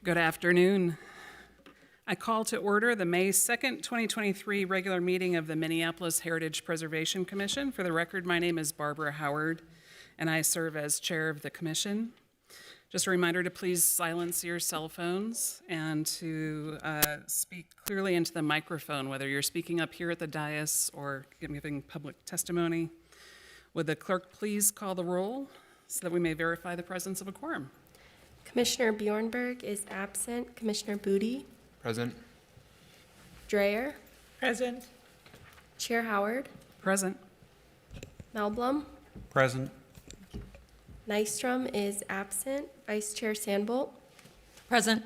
Good afternoon. I call to order the May 2nd, 2023 regular meeting of the Minneapolis Heritage Preservation Commission. For the record, my name is Barbara Howard, and I serve as chair of the commission. Just a reminder to please silence your cell phones and to speak clearly into the microphone, whether you're speaking up here at the dais or giving public testimony. Would the clerk please call the roll so that we may verify the presence of a quorum? Commissioner Bjornberg is absent. Commissioner Booty? Present. Dreyer? Present. Chair Howard? Present. Melblom? Present. Nystrom is absent. Vice Chair Sandbolt? Present.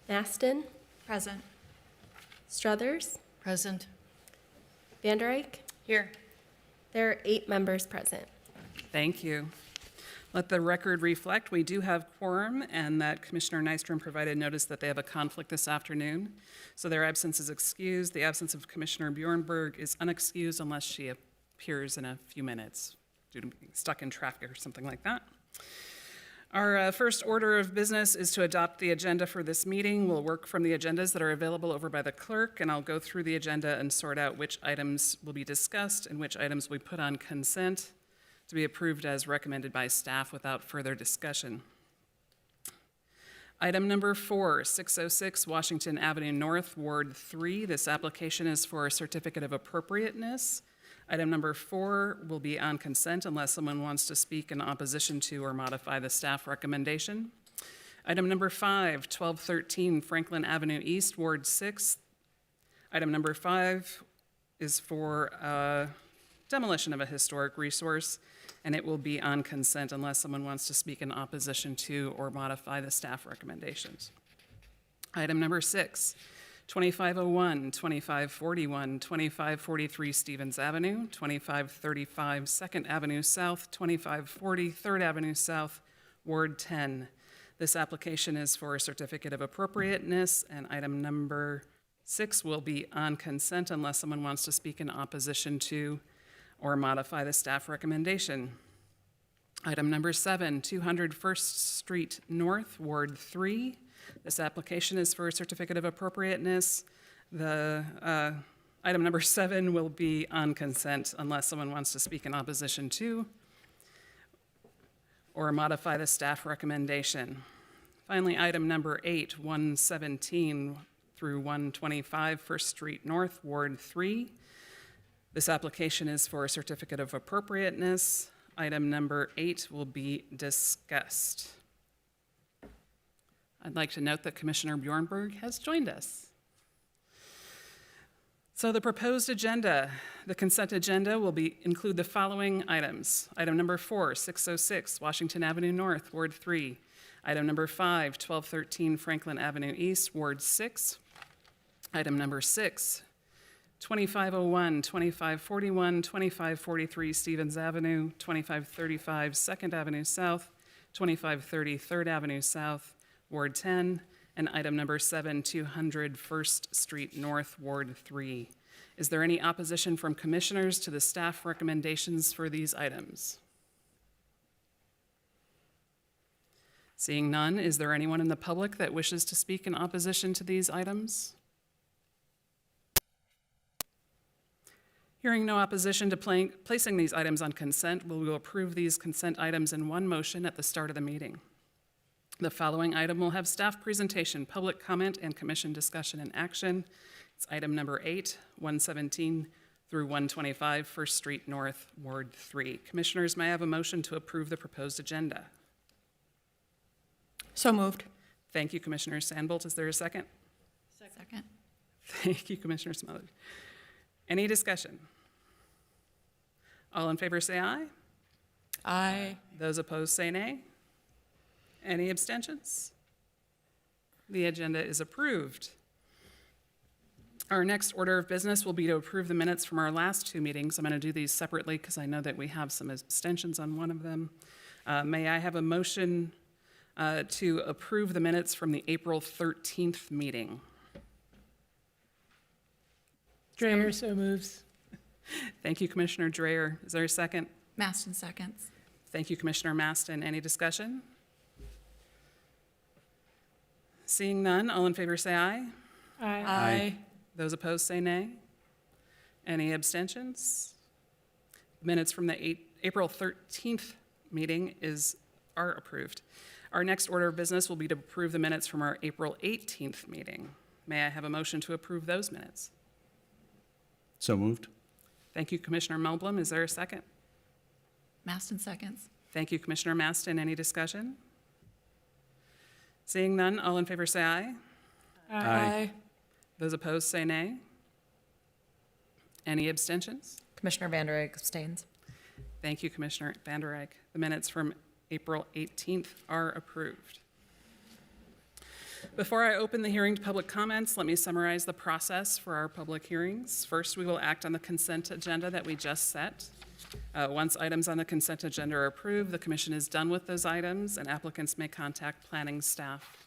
Maston? Present. Struthers? Present. Vandereyck? Here. There are 8 members present. Thank you. Let the record reflect we do have quorum and that Commissioner Nystrom provided notice that they have a conflict this afternoon. So their absence is excused. The absence of Commissioner Bjornberg is unexcused unless she appears in a few minutes due to being stuck in traffic or something like that. Our first order of business is to adopt the agenda for this meeting. We'll work from the agendas that are available over by the clerk, and I'll go through the agenda and sort out which items will be discussed and which items we put on consent to be approved as recommended by staff without further discussion. Item number 4, 606 Washington Avenue North, Ward 3. This application is for a certificate of appropriateness. Item number 4 will be on consent unless someone wants to speak in opposition to or modify the staff recommendation. Item number 5, 1213 Franklin Avenue East, Ward 6. Item number 5 is for demolition of a historic resource, and it will be on consent unless someone wants to speak in opposition to or modify the staff recommendations. Item number 6, 2501, 2541, 2543 Stevens Avenue, 2535 2nd Avenue South, 2540 3rd Avenue South, Ward 10. This application is for a certificate of appropriateness, and item number 6 will be on consent unless someone wants to speak in opposition to or modify the staff recommendation. Item number 7, 200 First Street North, Ward 3. This application is for a certificate of appropriateness. The item number 7 will be on consent unless someone wants to speak in opposition to or modify the staff recommendation. Finally, item number 8, 117 through 125 First Street North, Ward 3. This application is for a certificate of appropriateness. Item number 8 will be discussed. I'd like to note that Commissioner Bjornberg has joined us. So the proposed agenda, the consent agenda, will include the following items. Item number 4, 606 Washington Avenue North, Ward 3. Item number 5, 1213 Franklin Avenue East, Ward 6. Item number 6, 2501, 2541, 2543 Stevens Avenue, 2535 2nd Avenue South, 2530 3rd Avenue South, Ward 10, and item number 7, 200 First Street North, Ward 3. Is there any opposition from commissioners to the staff recommendations for these items? Seeing none, is there anyone in the public that wishes to speak in opposition to these items? Hearing no opposition to placing these items on consent, we will approve these consent items in one motion at the start of the meeting. The following item will have staff presentation, public comment, and commission discussion and action. It's item number 8, 117 through 125 First Street North, Ward 3. Commissioners, may I have a motion to approve the proposed agenda? So moved. Thank you, Commissioner Sandbolt. Is there a second? Second. Thank you, Commissioner Smollett. Any discussion? All in favor say aye. Aye. Those opposed say nay. Any abstentions? The agenda is approved. Our next order of business will be to approve the minutes from our last 2 meetings. I'm going to do these separately because I know that we have some abstentions on one of them. May I have a motion to approve the minutes from the April 13th meeting? Dreyer so moves. Thank you, Commissioner Dreyer. Is there a second? Maston seconds. Thank you, Commissioner Maston. Any discussion? Seeing none, all in favor say aye. Aye. Those opposed say nay. Any abstentions? Minutes from the April 13th meeting are approved. Our next order of business will be to approve the minutes from our April 18th meeting. May I have a motion to approve those minutes? So moved. Thank you, Commissioner Melblom. Is there a second? Maston seconds. Thank you, Commissioner Maston. Any discussion? Seeing none, all in favor say aye. Aye. Those opposed say nay. Any abstentions? Commissioner Vander Eyck abstains. Thank you, Commissioner Vander Eyck. The minutes from April 18th are approved. Before I open the hearing to public comments, let me summarize the process for our public hearings. First, we will act on the consent agenda that we just set. Once items on the consent agenda are approved, the commission is done with those items, and applicants may contact planning staff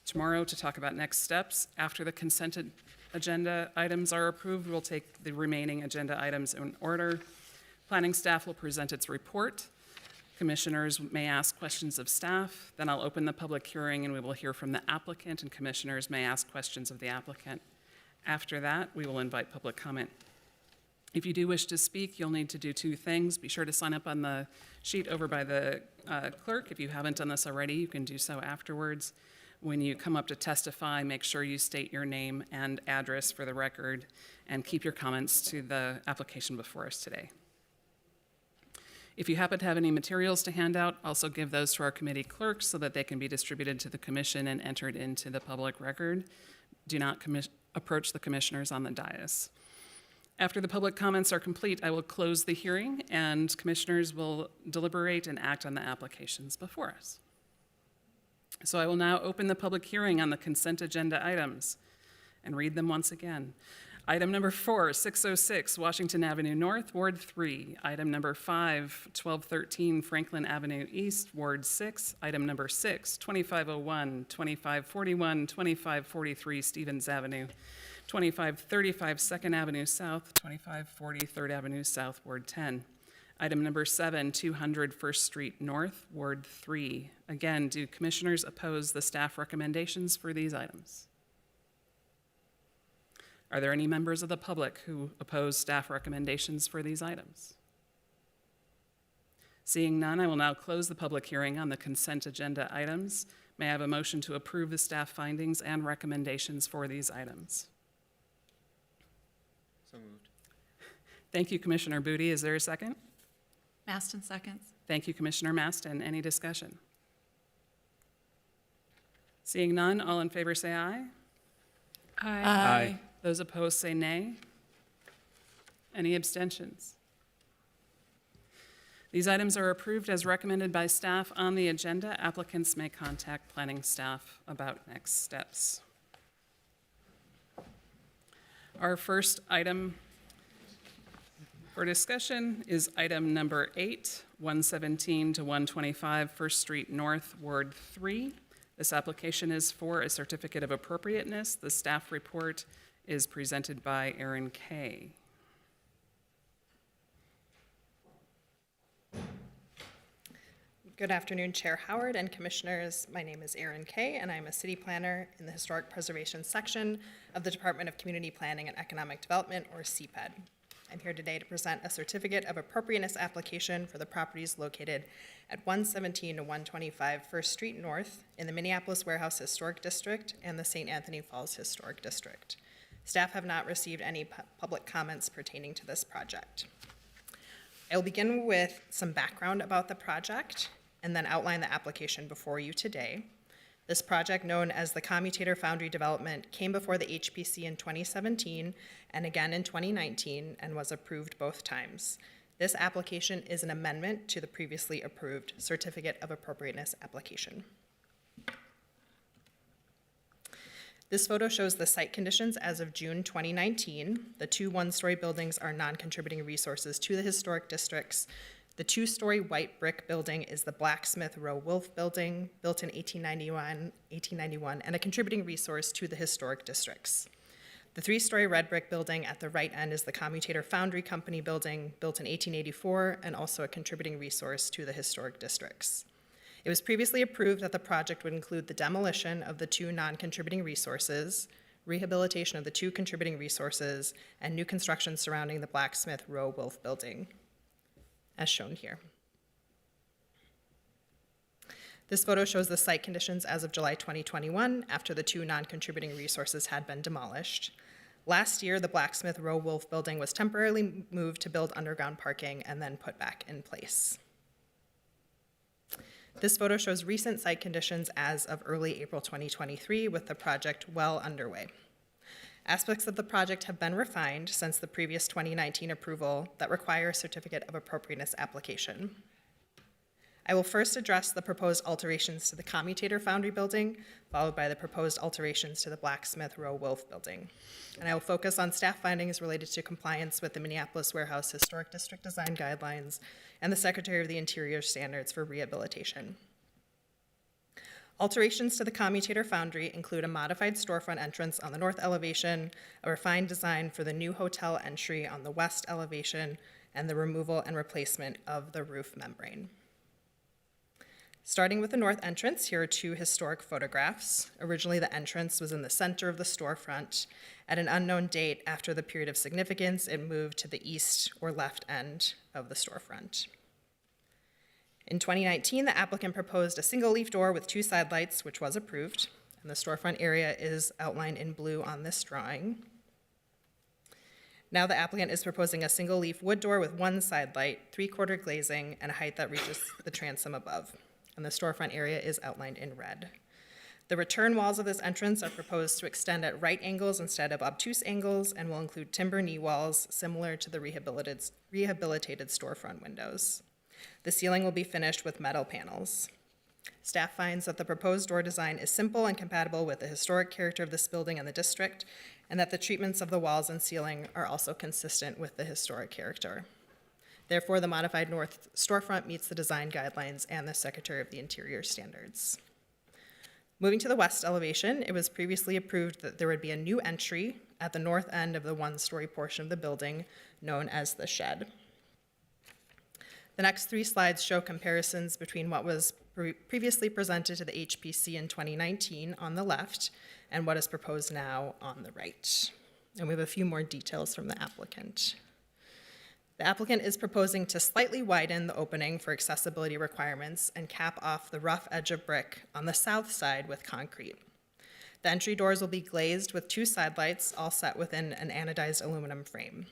tomorrow to talk about next steps. After the consent agenda items are approved, we'll take the remaining agenda items in order. Planning staff will present its report. Commissioners may ask questions of staff. Then I'll open the public hearing and we will hear from the applicant, and commissioners may ask questions of the applicant. After that, we will invite public comment. If you do wish to speak, you'll need to do two things. Be sure to sign up on the sheet over by the clerk. If you haven't done this already, you can do so afterwards. When you come up to testify, make sure you state your name and address for the record, and keep your comments to the application before us today. If you happen to have any materials to hand out, also give those to our committee clerks so that they can be distributed to the commission and entered into the public record. Do not approach the commissioners on the dais. After the public comments are complete, I will close the hearing, and commissioners will deliberate and act on the applications before us. So I will now open the public hearing on the consent agenda items and read them once again. Item number 4, 606 Washington Avenue North, Ward 3. Item number 5, 1213 Franklin Avenue East, Ward 6. Item number 6, 2501, 2541, 2543 Stevens Avenue, 2535 2nd Avenue South, 2540 3rd Avenue South, Ward 10. Item number 7, 200 First Street North, Ward 3. Again, do commissioners oppose the staff recommendations for these items? Are there any members of the public who oppose staff recommendations for these items? Seeing none, I will now close the public hearing on the consent agenda items. May I have a motion to approve the staff findings and recommendations for these items? So moved. Thank you, Commissioner Booty. Is there a second? Maston seconds. Thank you, Commissioner Maston. Any discussion? Seeing none, all in favor say aye. Aye. Those opposed say nay. Any abstentions? These items are approved as recommended by staff on the agenda. Applicants may contact planning staff about next steps. Our first item for discussion is item number 8, 117 to 125 First Street North, Ward 3. This application is for a certificate of appropriateness. The staff report is presented by Aaron Kay. Good afternoon, Chair Howard and Commissioners. My name is Erin Kay, and I'm a city planner in the Historic Preservation section of the Department of Community Planning and Economic Development, or CPED. I'm here today to present a certificate of appropriateness application for the properties located at 117 to 125 First Street North in the Minneapolis Warehouse Historic District and the St. Anthony Falls Historic District. Staff have not received any public comments pertaining to this project. I'll begin with some background about the project and then outline the application before you today. This project, known as the Commutator Foundry Development, came before the HPC in 2017 and again in 2019 and was approved both times. This application is an amendment to the previously approved Certificate of Appropriateness application. This photo shows the site conditions as of June 2019. The two one-story buildings are non-contributing resources to the historic districts. The two-story white brick building is the Blacksmith Row Wolf Building, built in 1891, and a contributing resource to the historic districts. The three-story red brick building at the right end is the Commutator Foundry Company building, built in 1884, and also a contributing resource to the historic districts. It was previously approved that the project would include the demolition of the 2 non-contributing resources, rehabilitation of the 2 contributing resources, and new construction surrounding the Blacksmith Row Wolf building, as shown here. This photo shows the site conditions as of July 2021, after the 2 non-contributing resources had been demolished. Last year, the Blacksmith Row Wolf building was temporarily moved to build underground parking and then put back in place. This photo shows recent site conditions as of early April 2023, with the project well underway. Aspects of the project have been refined since the previous 2019 approval that require a certificate of appropriateness application. I will first address the proposed alterations to the commutator foundry building, followed by the proposed alterations to the Blacksmith Row Wolf building. And I will focus on staff findings related to compliance with the Minneapolis Warehouse Historic District Design Guidelines and the Secretary of the Interior standards for rehabilitation. Alterations to the commutator foundry include a modified storefront entrance on the north elevation, a refined design for the new hotel entry on the west elevation, and the removal and replacement of the roof membrane. Starting with the north entrance, here are 2 historic photographs. Originally, the entrance was in the center of the storefront. At an unknown date, after the period of significance, it moved to the east or left end of the storefront. In 2019, the applicant proposed a single leaf door with 2 side lights, which was approved, and the storefront area is outlined in blue on this drawing. Now the applicant is proposing a single leaf wood door with 1 side light, 3/4 glazing, and a height that reaches the transom above, and the storefront area is outlined in red. The return walls of this entrance are proposed to extend at right angles instead of obtuse angles and will include timber knee walls similar to the rehabilitated storefront windows. The ceiling will be finished with metal panels. Staff finds that the proposed door design is simple and compatible with the historic character of this building and the district, and that the treatments of the walls and ceiling are also consistent with the historic character. Therefore, the modified north storefront meets the design guidelines and the Secretary of the Interior standards. Moving to the west elevation, it was previously approved that there would be a new entry at the north end of the 1-story portion of the building, known as the shed. The next 3 slides show comparisons between what was previously presented to the HPC in 2019 on the left and what is proposed now on the right. And we have a few more details from the applicant. The applicant is proposing to slightly widen the opening for accessibility requirements and cap off the rough edge of brick on the south side with concrete. The entry doors will be glazed with 2 side lights, all set within an anodized aluminum frame.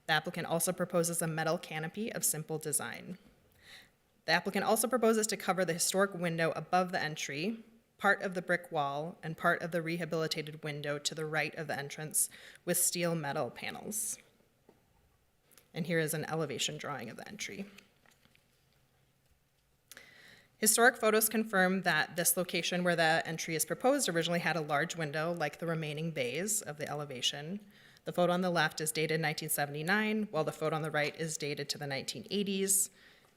The applicant also proposes a metal canopy of simple design. The applicant also proposes to cover the historic window above the entry, part of the brick wall, and part of the rehabilitated window to the right of the entrance with steel metal panels. And here is an elevation drawing of the entry. Historic photos confirm that this location where the entry is proposed originally had a large window like the remaining bays of the elevation. The photo on the left is dated 1979, while the photo on the right is dated to the 1980s.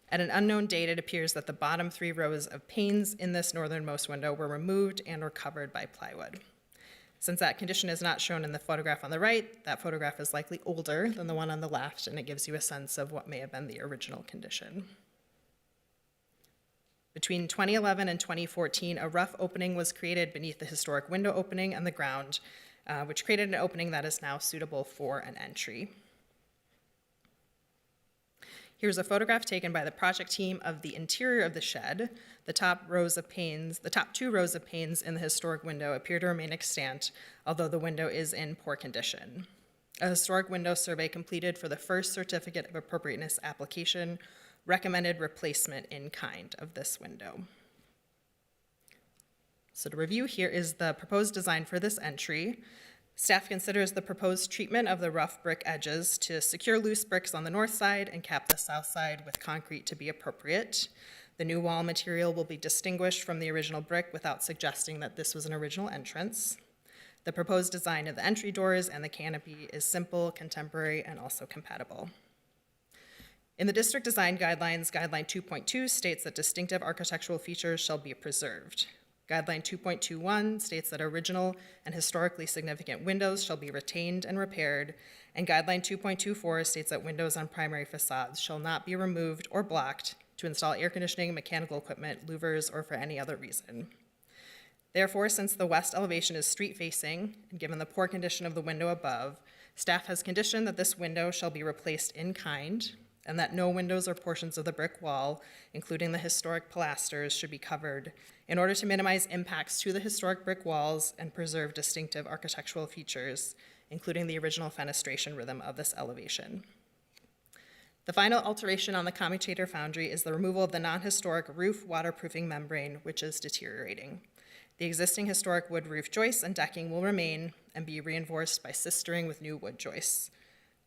At an unknown date, it appears that the bottom 3 rows of panes in this northernmost window were removed and were covered by plywood. Since that condition is not shown in the photograph on the right, that photograph is likely older than the one on the left, and it gives you a sense of what may have been the original condition. Between 2011 and 2014, a rough opening was created beneath the historic window opening and the ground, which created an opening that is now suitable for an entry. Here's a photograph taken by the project team of the interior of the shed. The top 2 rows of panes in the historic window appear to remain extant, although the window is in poor condition. A historic window survey completed for the first certificate of appropriateness application recommended replacement in kind of this window. So to review, here is the proposed design for this entry. Staff considers the proposed treatment of the rough brick edges to secure loose bricks on the north side and cap the south side with concrete to be appropriate. The new wall material will be distinguished from the original brick without suggesting that this was an original entrance. The proposed design of the entry doors and the canopy is simple, contemporary, and also compatible. In the district design guidelines, Guideline 2.2 states that distinctive architectural features shall be preserved. Guideline 2.21 states that original and historically significant windows shall be retained and repaired, and Guideline 2.24 states that windows on primary facades shall not be removed or blocked to install air conditioning, mechanical equipment, louvers, or for any other reason. Therefore, since the west elevation is street-facing, and given the poor condition of the window above, staff has conditioned that this window shall be replaced in kind, and that no windows or portions of the brick wall, including the historic pilasters, should be covered in order to minimize impacts to the historic brick walls and preserve distinctive architectural features, including the original fenestration rhythm of this elevation. The final alteration on the commutator foundry is the removal of the non-historic roof waterproofing membrane, which is deteriorating. The existing historic wood roof joists and decking will remain and be reinforced by sistering with new wood joists.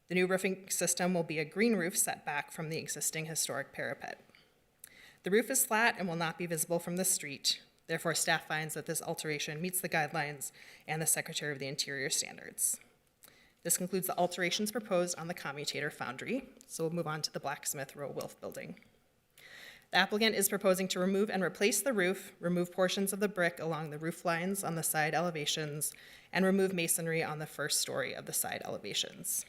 The new roofing system will be a green roof set back from the existing historic parapet. The roof is flat and will not be visible from the street. Therefore, staff finds that this alteration meets the guidelines and the Secretary of the Interior standards. This concludes the alterations proposed on the commutator foundry, so we'll move on to the Blacksmith Row Wolf building. The applicant is proposing to remove and replace the roof, remove portions of the brick along the roof lines on the side elevations, and remove masonry on the first story of the side elevations.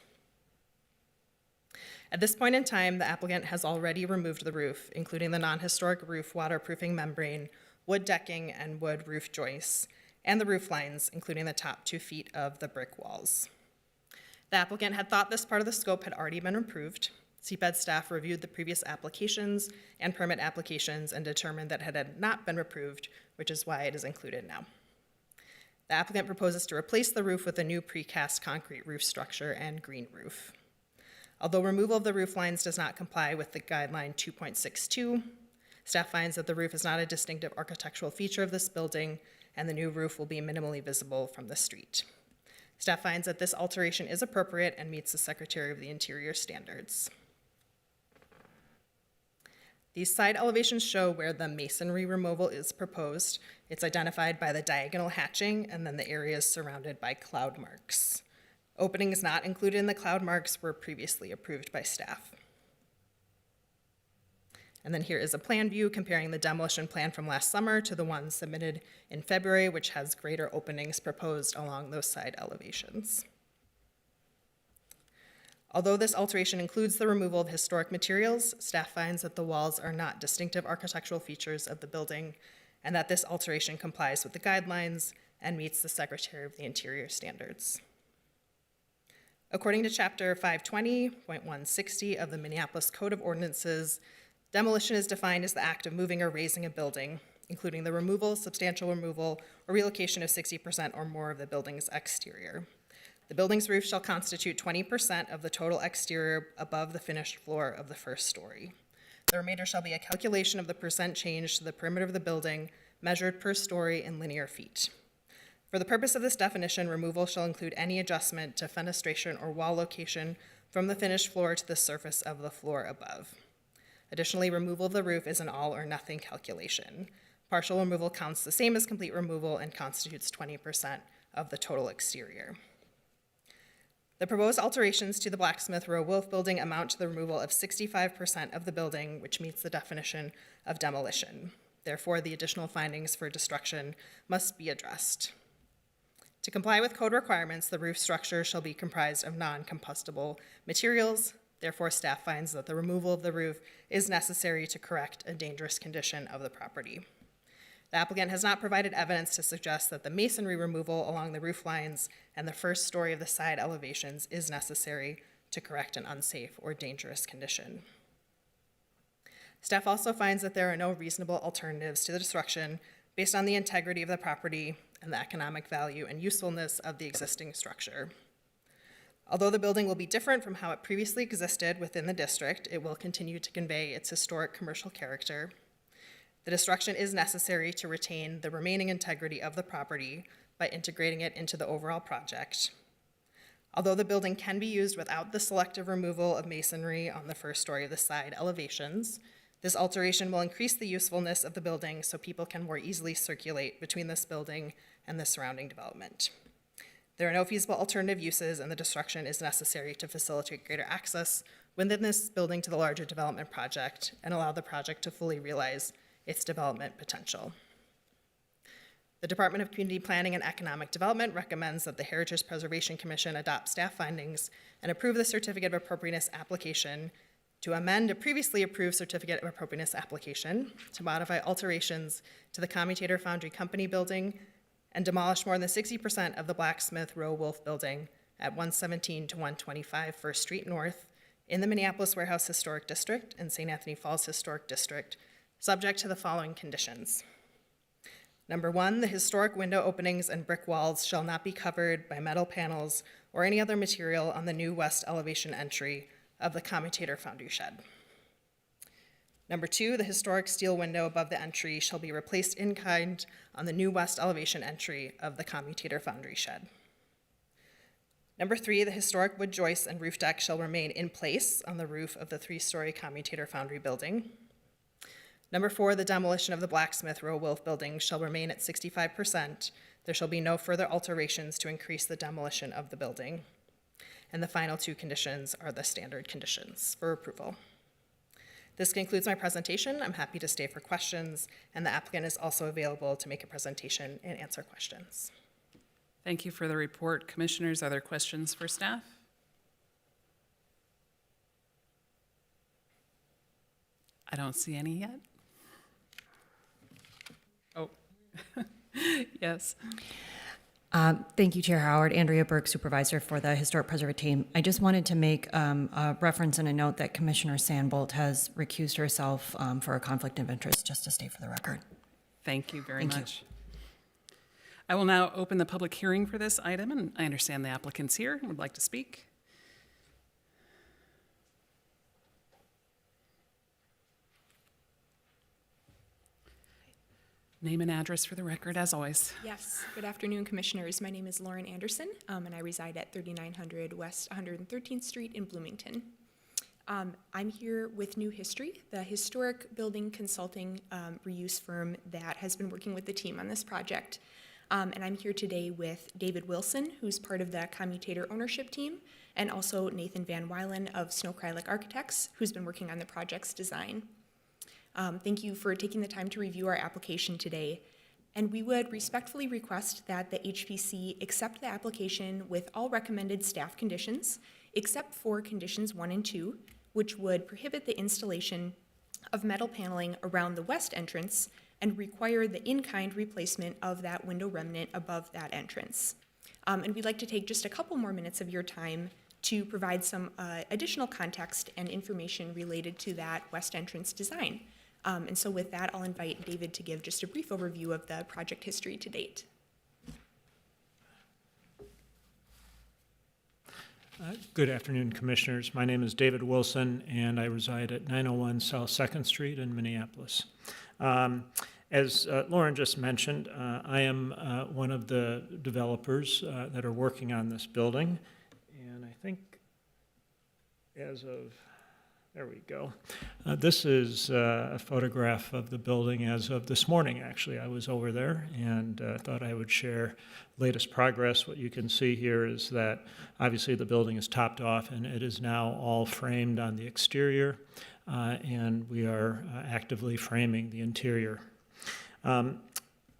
At this point in time, the applicant has already removed the roof, including the non-historic roof waterproofing membrane, wood decking, and wood roof joists, and the roof lines, including the top 2 feet of the brick walls. The applicant had thought this part of the scope had already been approved. CPED staff reviewed the previous applications and permit applications and determined that it had not been approved, which is why it is included now. The applicant proposes to replace the roof with a new precast concrete roof structure and green roof. Although removal of the roof lines does not comply with the guideline 2.62, staff finds that the roof is not a distinctive architectural feature of this building, and the new roof will be minimally visible from the street. Staff finds that this alteration is appropriate and meets the Secretary of the Interior standards. These side elevations show where the masonry removal is proposed. It's identified by the diagonal hatching, and then the areas surrounded by cloud marks. Openings not included in the cloud marks were previously approved by staff. And then here is a plan view comparing the demolition plan from last summer to the one submitted in February, which has greater openings proposed along those side elevations. Although this alteration includes the removal of historic materials, staff finds that the walls are not distinctive architectural features of the building, and that this alteration complies with the guidelines and meets the Secretary of the Interior standards. According to Chapter 520.160 of the Minneapolis Code of Ordinances, demolition is defined as the act of moving or raising a building, including the removal, substantial removal, or relocation of 60% or more of the building's exterior. The building's roof shall constitute 20% of the total exterior above the finished floor of the first story. The remainder shall be a calculation of the percent change to the perimeter of the building, measured per story in linear feet. For the purpose of this definition, removal shall include any adjustment to fenestration or wall location from the finished floor to the surface of the floor above. Additionally, removal of the roof is an all or nothing calculation. Partial removal counts the same as complete removal and constitutes 20% of the total exterior. The proposed alterations to the Blacksmith Row Wolf building amount to the removal of 65% of the building, which meets the definition of demolition. Therefore, the additional findings for destruction must be addressed. To comply with code requirements, the roof structure shall be comprised of non-combustible materials. Therefore, staff finds that the removal of the roof is necessary to correct a dangerous condition of the property. The applicant has not provided evidence to suggest that the masonry removal along the roof lines and the first story of the side elevations is necessary to correct an unsafe or dangerous condition. Staff also finds that there are no reasonable alternatives to the destruction based on the integrity of the property and the economic value and usefulness of the existing structure. Although the building will be different from how it previously existed within the district, it will continue to convey its historic commercial character. The destruction is necessary to retain the remaining integrity of the property by integrating it into the overall project. Although the building can be used without the selective removal of masonry on the first story of the side elevations, this alteration will increase the usefulness of the building so people can more easily circulate between this building and the surrounding development. There are no feasible alternative uses, and the destruction is necessary to facilitate greater access within this building to the larger development project and allow the project to fully realize its development potential. The Department of Community Planning and Economic Development recommends that the Heritage Preservation Commission adopt staff findings and approve the Certificate of Appropriateness application to amend a previously approved certificate of appropriateness application, to modify alterations to the Commutator Foundry Company building, and demolish more than 60% of the Blacksmith Row Wolf building at 117 to 125 First Street North in the Minneapolis Warehouse Historic District and St. Anthony Falls Historic District, subject to the following conditions. Number 1, the historic window openings and brick walls shall not be covered by metal panels or any other material on the new west elevation entry of the Commutator Foundry shed. Number 2, the historic steel window above the entry shall be replaced in kind on the new west elevation entry of the Commutator Foundry shed. Number 3, the historic wood joists and roof deck shall remain in place on the roof of the 3-story Commutator Foundry building. Number 4, the demolition of the Blacksmith Row Wolf building shall remain at 65%. There shall be no further alterations to increase the demolition of the building. And the final 2 conditions are the standard conditions for approval. This concludes my presentation. I'm happy to stay for questions, and the applicant is also available to make a presentation and answer questions. Thank you for the report. Commissioners, are there questions for staff? I don't see any yet. Oh, yes. Thank you, Chair Howard. Andrea Burke, Supervisor for the Historic Preservation Team. I just wanted to make a reference and a note that Commissioner Sandbolt has recused herself for a conflict of interest, just to state for the record. Thank you very Thank you. much. I will now open the public hearing for this item, and I understand the applicant's here and would like to speak. Name and address for the record, as always. Yes, good afternoon, Commissioners. My name is Lauren Anderson, and I reside at 3900 West 113th Street in Bloomington. I'm here with New History, the historic building consulting reuse firm that has been working with the team on this project. And I'm here today with David Wilson, who's part of the Commutator ownership team, and also Nathan Van Wylen of Snow Krylik Architects, who's been working on the project's design. Thank you for taking the time to review our application today. And we would respectfully request that the HPC accept the application with all recommended staff conditions, except for conditions 1 and 2, which would prohibit the installation of metal paneling around the west entrance and require the in-kind replacement of that window remnant above that entrance. And we'd like to take just a couple more minutes of your time to provide some additional context and information related to that west entrance design. And so with that, I'll invite David to give just a brief overview of the project history to date. Good afternoon, Commissioners. My name is David Wilson, and I reside at 901 South 2nd Street in Minneapolis. As Lauren just mentioned, I am one of the developers that are working on this building, and I think as of, there we go. This is a photograph of the building as of this morning, actually. I was over there and thought I would share latest progress. What you can see here is that obviously the building is topped off and it is now all framed on the exterior, and we are actively framing the interior.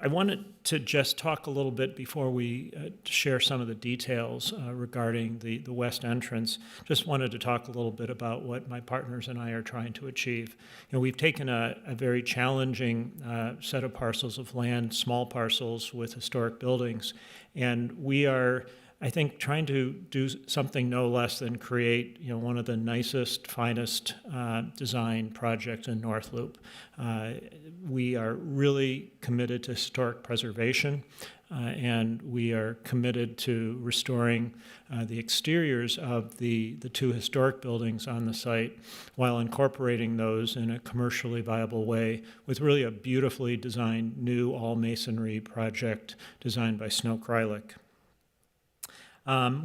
I wanted to just talk a little bit before we share some of the details regarding the west entrance. Just wanted to talk a little bit about what my partners and I are trying to achieve. You know, we've taken a very challenging set of parcels of land, small parcels with historic buildings, and we are, I think, trying to do something no less than create, you know, one of the nicest, finest design projects in North Loop. We are really committed to historic preservation, and we are committed to restoring the exteriors of the 2 historic buildings on the site while incorporating those in a commercially viable way with really a beautifully designed new all-masonry project designed by Snow Krylik.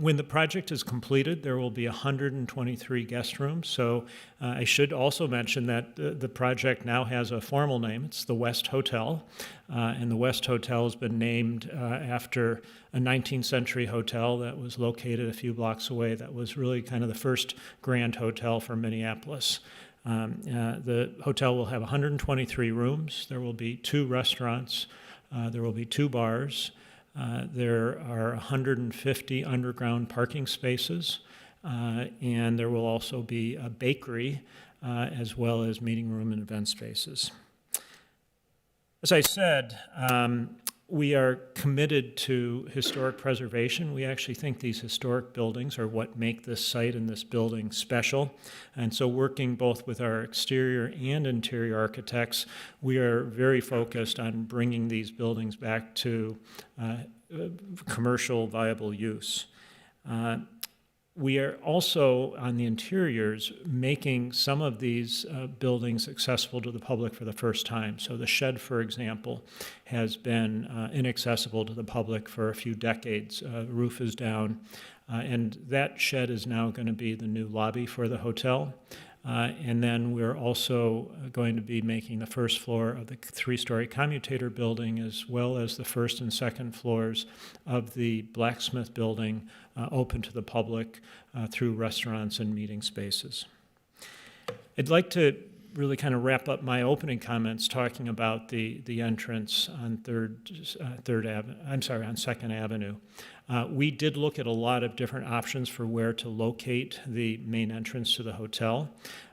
When the project is completed, there will be 123 guest rooms. So I should also mention that the project now has a formal name. It's the West Hotel. And the West Hotel has been named after a 19th century hotel that was located a few blocks away that was really kind of the first grand hotel for Minneapolis. The hotel will have 123 rooms. There will be 2 restaurants. There will be 2 bars. There are 150 underground parking spaces, and there will also be a bakery as well as meeting room and event spaces. As I said, we are committed to historic preservation. We actually think these historic buildings are what make this site and this building special. And so working both with our exterior and interior architects, we are very focused on bringing these buildings back to commercial viable use. We are also, on the interiors, making some of these buildings accessible to the public for the first time. So the shed, for example, has been inaccessible to the public for a few decades. The roof is down, and that shed is now going to be the new lobby for the hotel. And then we're also going to be making the first floor of the 3-story commutator building, as well as the first and second floors of the blacksmith building open to the public through restaurants and meeting spaces. I'd like to really kind of wrap up my opening comments talking about the entrance on on Second Avenue. We did look at a lot of different options for where to locate the main entrance to the hotel.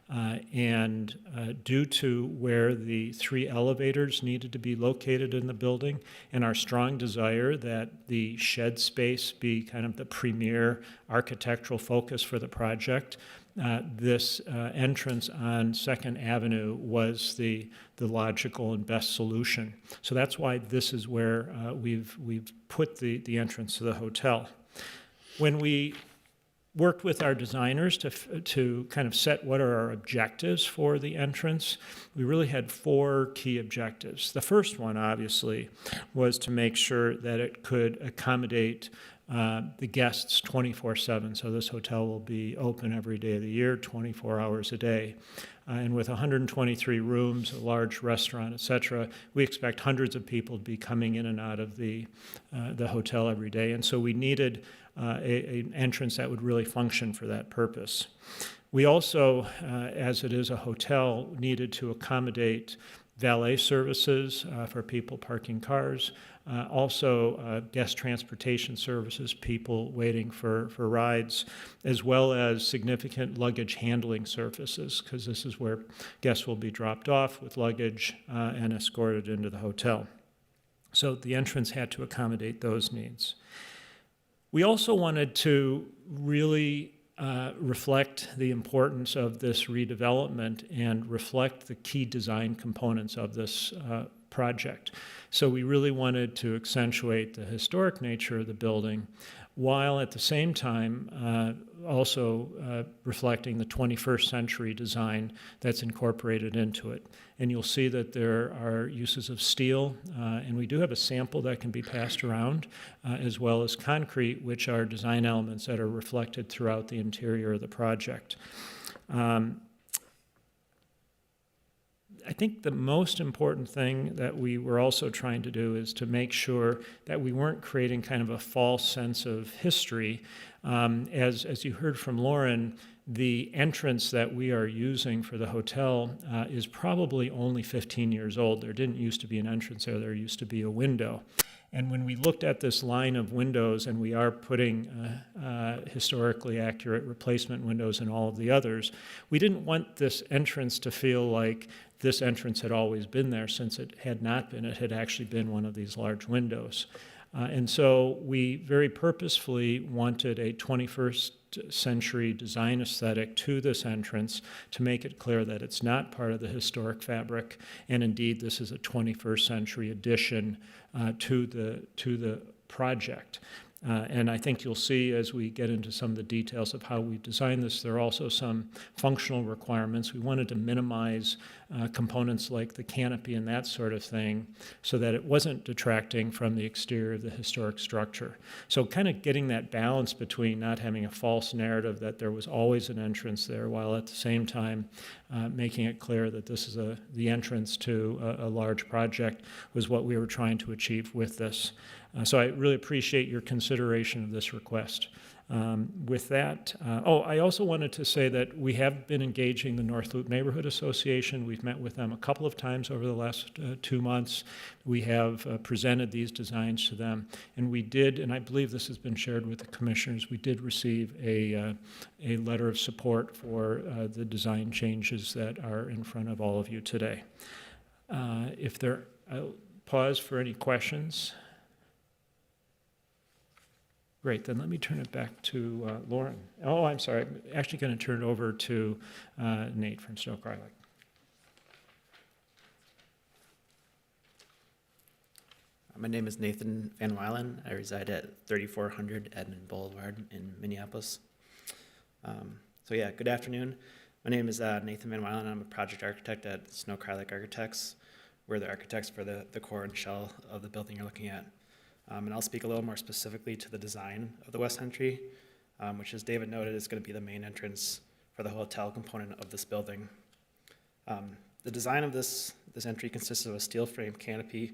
And due to where the 3 elevators needed to be located in the building and our strong desire that the shed space be kind of the premier architectural focus for the project, this entrance on Second Avenue was the logical and best solution. So that's why this is where we've put the entrance to the hotel. When we worked with our designers to kind of set what are our objectives for the entrance, we really had 4 key objectives. The first one, obviously, was to make sure that it could accommodate the guests 24/7. So this hotel will be open every day of the year, 24 hours a day. And with 123 rooms, a large restaurant, et cetera, we expect hundreds of people to be coming in and out of the hotel every day. And so we needed an entrance that would really function for that purpose. We also, as it is a hotel, needed to accommodate valet services for people parking cars, also guest transportation services, people waiting for rides, as well as significant luggage handling services, because this is where guests will be dropped off with luggage and escorted into the hotel. So the entrance had to accommodate those needs. We also wanted to really reflect the importance of this redevelopment and reflect the key design components of this project. So we really wanted to accentuate the historic nature of the building, while at the same time also reflecting the 21st century design that's incorporated into it. And you'll see that there are uses of steel, and we do have a sample that can be passed around, as well as concrete, which are design elements that are reflected throughout the interior of the project. I think the most important thing that we were also trying to do is to make sure that we weren't creating kind of a false sense of history. As you heard from Lauren, the entrance that we are using for the hotel is probably only 15 years old. There didn't used to be an entrance there. There used to be a window. And when we looked at this line of windows, and we are putting historically accurate replacement windows in all of the others, we didn't want this entrance to feel like this entrance had always been there, since it had not been. It had actually been one of these large windows. And so we very purposefully wanted a 21st century design aesthetic to this entrance to make it clear that it's not part of the historic fabric, and indeed this is a 21st century addition to the project. And I think you'll see as we get into some of the details of how we designed this, there are also some functional requirements. We wanted to minimize components like the canopy and that sort of thing, so that it wasn't detracting from the exterior of the historic structure. So kind of getting that balance between not having a false narrative that there was always an entrance there, while at the same time making it clear that this is the entrance to a large project, was what we were trying to achieve with this. So I really appreciate your consideration of this request. With that, I also wanted to say that we have been engaging the North Loop Neighborhood Association. We've met with them a couple of times over the last 2 months. We have presented these designs to them, and we did, and I believe this has been shared with the commissioners, we did receive a letter of support for the design changes that are in front of all of you today. I'll pause for any questions. Great, then let me turn it back to Lauren. Oh, I'm sorry, I'm actually going to turn it over to Nate from Snow Cry Lake. My name is Nathan Van Wylen. I reside at 3400 Edmund Boulevard in Minneapolis. Good afternoon. My name is Nathan Van Wylen. I'm a project architect at Snow Cry Lake Architects. We're the architects for the core and shell of the building you're looking at. And I'll speak a little more specifically to the design of the West Entry, which, as David noted, is going to be the main entrance for the hotel component of this building. The design of this entry consists of a steel frame canopy,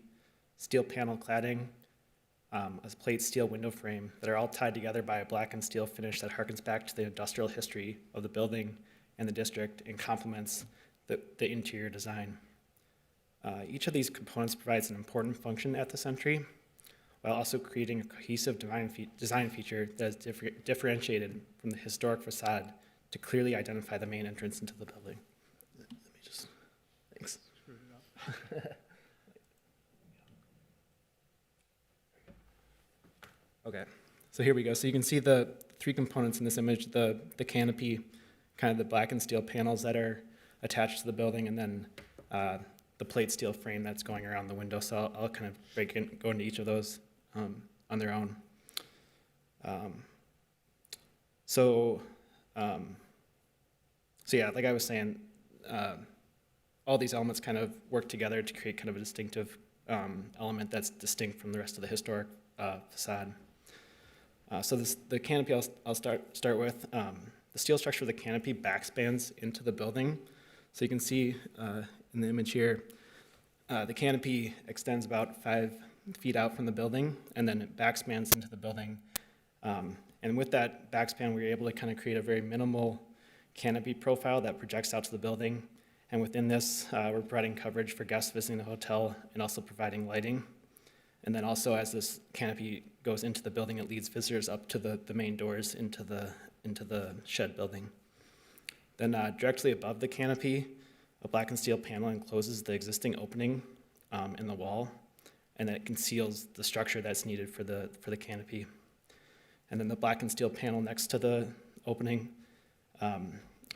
steel panel cladding, a plate steel window frame that are all tied together by a blackened steel finish that harkens back to the industrial history of the building and the district and complements the interior design. Each of these components provides an important function at this entry, while also creating a cohesive design feature that is differentiated from the historic facade to clearly identify the main entrance into the building. Thanks. Okay, so here we go. So you can see the three components in this image, the canopy, kind of the blackened steel panels that are attached to the building, and then the plate steel frame that's going around the window. So I'll kind of go into each of those on their own. Like I was saying, all these elements kind of work together to create kind of a distinctive element that's distinct from the rest of the historic facade. The canopy I'll start with. The steel structure of the canopy backspans into the building. So you can see in the image here, the canopy extends about 5 feet out from the building, and then it backspans into the building. And with that backspan, we were able to kind of create a very minimal canopy profile that projects out to the building. And within this, we're providing coverage for guests visiting the hotel and also providing lighting. And then also, as this canopy goes into the building, it leads visitors up to the main doors into the shed building. Then directly above the canopy, a blackened steel panel encloses the existing opening in the wall, and that conceals the structure that's needed for the canopy. And then the blackened steel panel next to the opening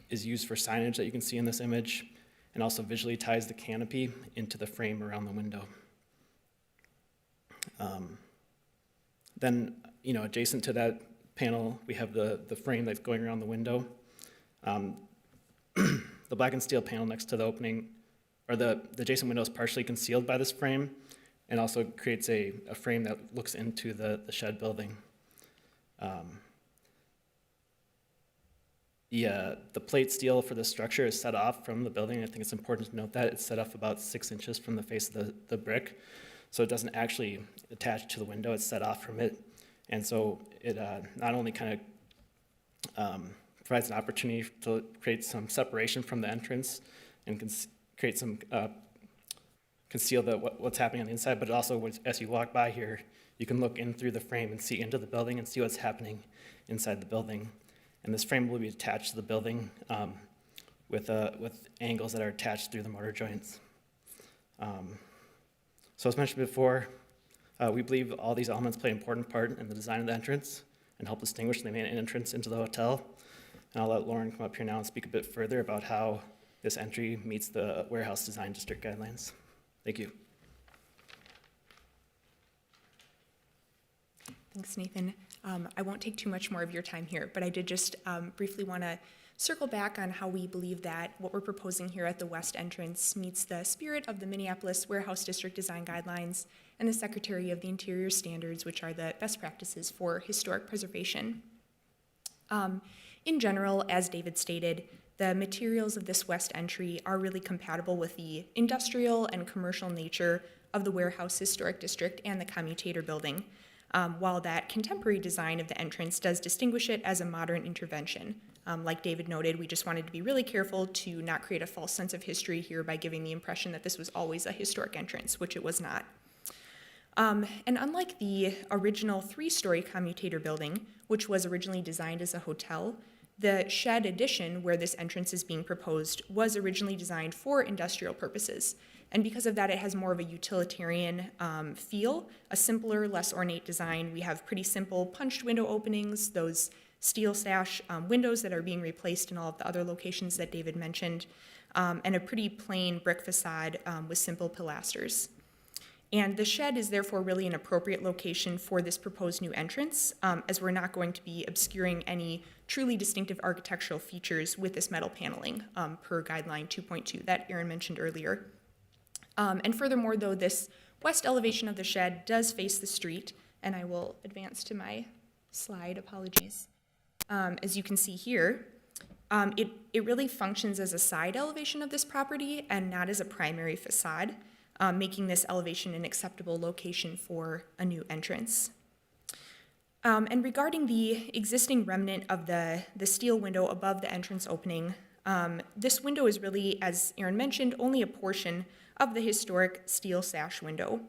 is used for signage that you can see in this image, and also visually ties the canopy into the frame around the window. Then, adjacent to that panel, we have the frame that's going around the window. The blackened steel panel next to the opening, or the adjacent window, is partially concealed by this frame, and also creates a frame that looks into the shed building. The plate steel for the structure is set off from the building. I think it's important to note that it's set off about 6 inches from the face of the brick, so it doesn't actually attach to the window. It's set off from it, and so it not only kind of provides an opportunity to create some separation from the entrance and create some conceal what's happening on the inside, but it also, as you walk by here, you can look in through the frame and see into the building and see what's happening inside the building. And this frame will be attached to the building with angles that are attached through the mortar joints. So as mentioned before, we believe all these elements play an important part in the design of the entrance and help distinguish the main entrance into the hotel. And I'll let Lauren come up here now and speak a bit further about how this entry meets the warehouse design district guidelines. Thank you. Thanks, Nathan. I won't take too much more of your time here, but I did just briefly want to circle back on how we believe that what we're proposing here at the west entrance meets the spirit of the Minneapolis Warehouse District Design Guidelines and the Secretary of the Interior Standards, which are the best practices for historic preservation. In general, as David stated, the materials of this west entry are really compatible with the industrial and commercial nature of the Warehouse Historic District and the Commutator Building. while that contemporary design of the entrance does distinguish it as a modern intervention. Like David noted, we just wanted to be really careful to not create a false sense of history here by giving the impression that this was always a historic entrance, which it was not. And unlike the original 3-story commutator building, which was originally designed as a hotel, the shed addition where this entrance is being proposed was originally designed for industrial purposes. And because of that, it has more of a utilitarian feel, a simpler, less ornate design. We have pretty simple punched window openings, those steel sash windows that are being replaced in all of the other locations that David mentioned, and a pretty plain brick facade with simple pilasters. And the shed is therefore really an appropriate location for this proposed new entrance, as we're not going to be obscuring any truly distinctive architectural features with this metal paneling per guideline 2.2 that Aaron mentioned earlier. And furthermore, though, this west elevation of the shed does face the street, and I will advance to my slide, apologies. As you can see here, it really functions as a side elevation of this property and not as a primary facade, making this elevation an acceptable location for a new entrance. And regarding the existing remnant of the steel window above the entrance opening, this window is really, as Aaron mentioned, only a portion of the historic steel sash window.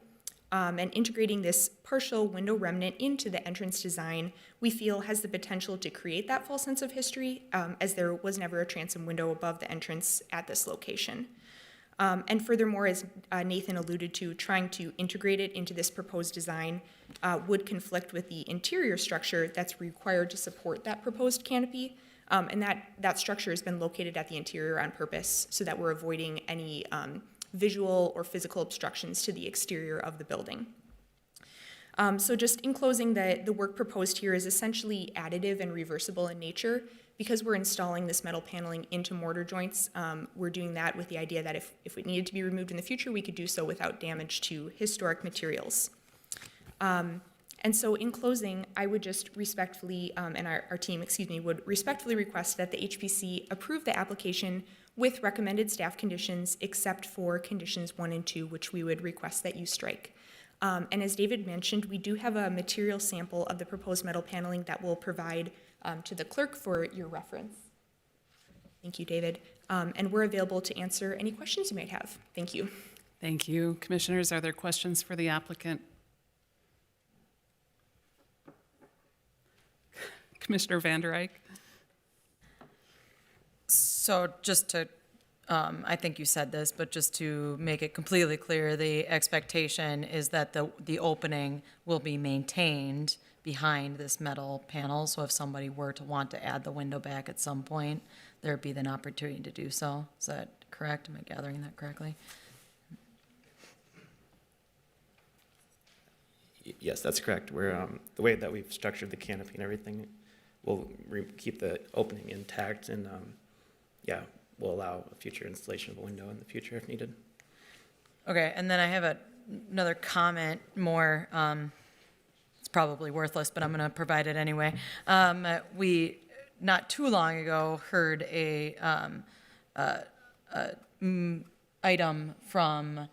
And integrating this partial window remnant into the entrance design, we feel has the potential to create that false sense of history, as there was never a transom window above the entrance at this location. And furthermore, as Nathan alluded to, trying to integrate it into this proposed design would conflict with the interior structure that's required to support that proposed canopy. And that structure has been located at the interior on purpose so that we're avoiding any visual or physical obstructions to the exterior of the building. So just in closing, the work proposed here is essentially additive and reversible in nature. Because we're installing this metal paneling into mortar joints, we're doing that with the idea that if it needed to be removed in the future, we could do so without damage to historic materials. And so in closing, I would just respectfully, and our team, would respectfully request that the HPC approve the application with recommended staff conditions, except for conditions 1 and 2, which we would request that you strike. And as David mentioned, we do have a material sample of the proposed metal paneling that we'll provide to the clerk for your reference. Thank you, David. And we're available to answer any questions you might have. Thank you. Thank you. Commissioners, are there questions for the applicant? Commissioner Vander Eyck? So just to, I think you said this, but just to make it completely clear, the expectation is that the opening will be maintained behind this metal panel. So if somebody were to want to add the window back at some point, there'd be an opportunity to do so. Is that correct? Am I gathering that correctly? Yes, that's correct. We're, the way that we've structured the canopy and everything, we'll keep the opening intact and, yeah, we'll allow a future installation of a window in the future if needed. Okay, and then I have another comment more, it's probably worthless, but I'm going to provide it anyway. We, not too long ago, heard a item from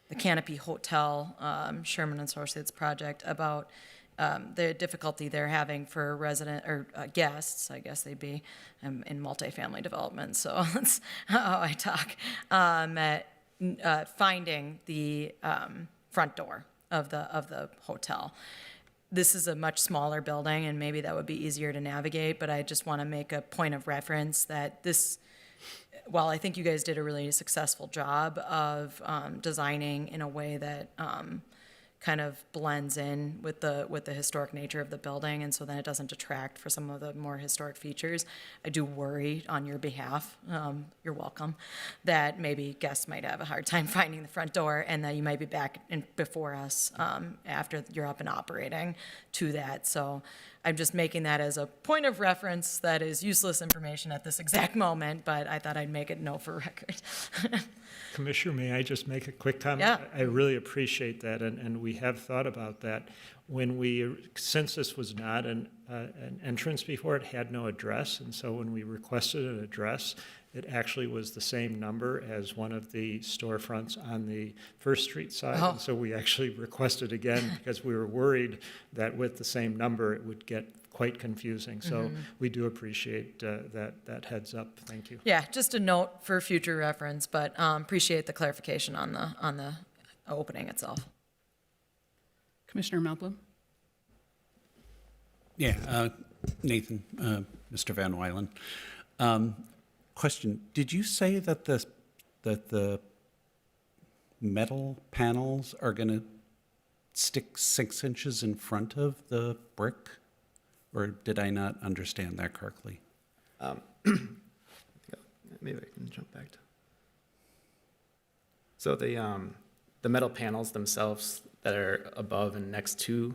the Canopy Hotel, Sherman Associates project, about the difficulty they're having for resident or guests, I guess they'd be, in multifamily development. So that's how I talk. Finding the front door of the hotel. This is a much smaller building, and maybe that would be easier to navigate. But I just want to make a point of reference that this. While I think you guys did a really successful job of designing in a way that kind of blends in with the historic nature of the building, and so then it doesn't detract for some of the more historic features, I do worry on your behalf, you're welcome, that maybe guests might have a hard time finding the front door, and that you might be back before us after you're up and operating to that. So I'm just making that as a point of reference that is useless information at this exact moment, but I thought I'd make it known for record. Commissioner, may I just make a quick comment? Yeah. I really appreciate that, and we have thought about that. Since this was not an entrance before, it had no address, and so when we requested an address, it actually was the same number as one of the storefronts on the First Street side. Oh. And so we actually requested again because we were worried that with the same number, it would get quite confusing. So we do appreciate that heads up. Thank you. Yeah, just a note for future reference, but appreciate the clarification on the opening itself. Commissioner Melblom? Yeah, Nathan, Mr. Van Wylen. Question, did you say that the metal panels are going to stick 6 inches in front of the brick? Or did I not understand that correctly? Maybe I can jump back to. So the metal panels themselves that are above and next to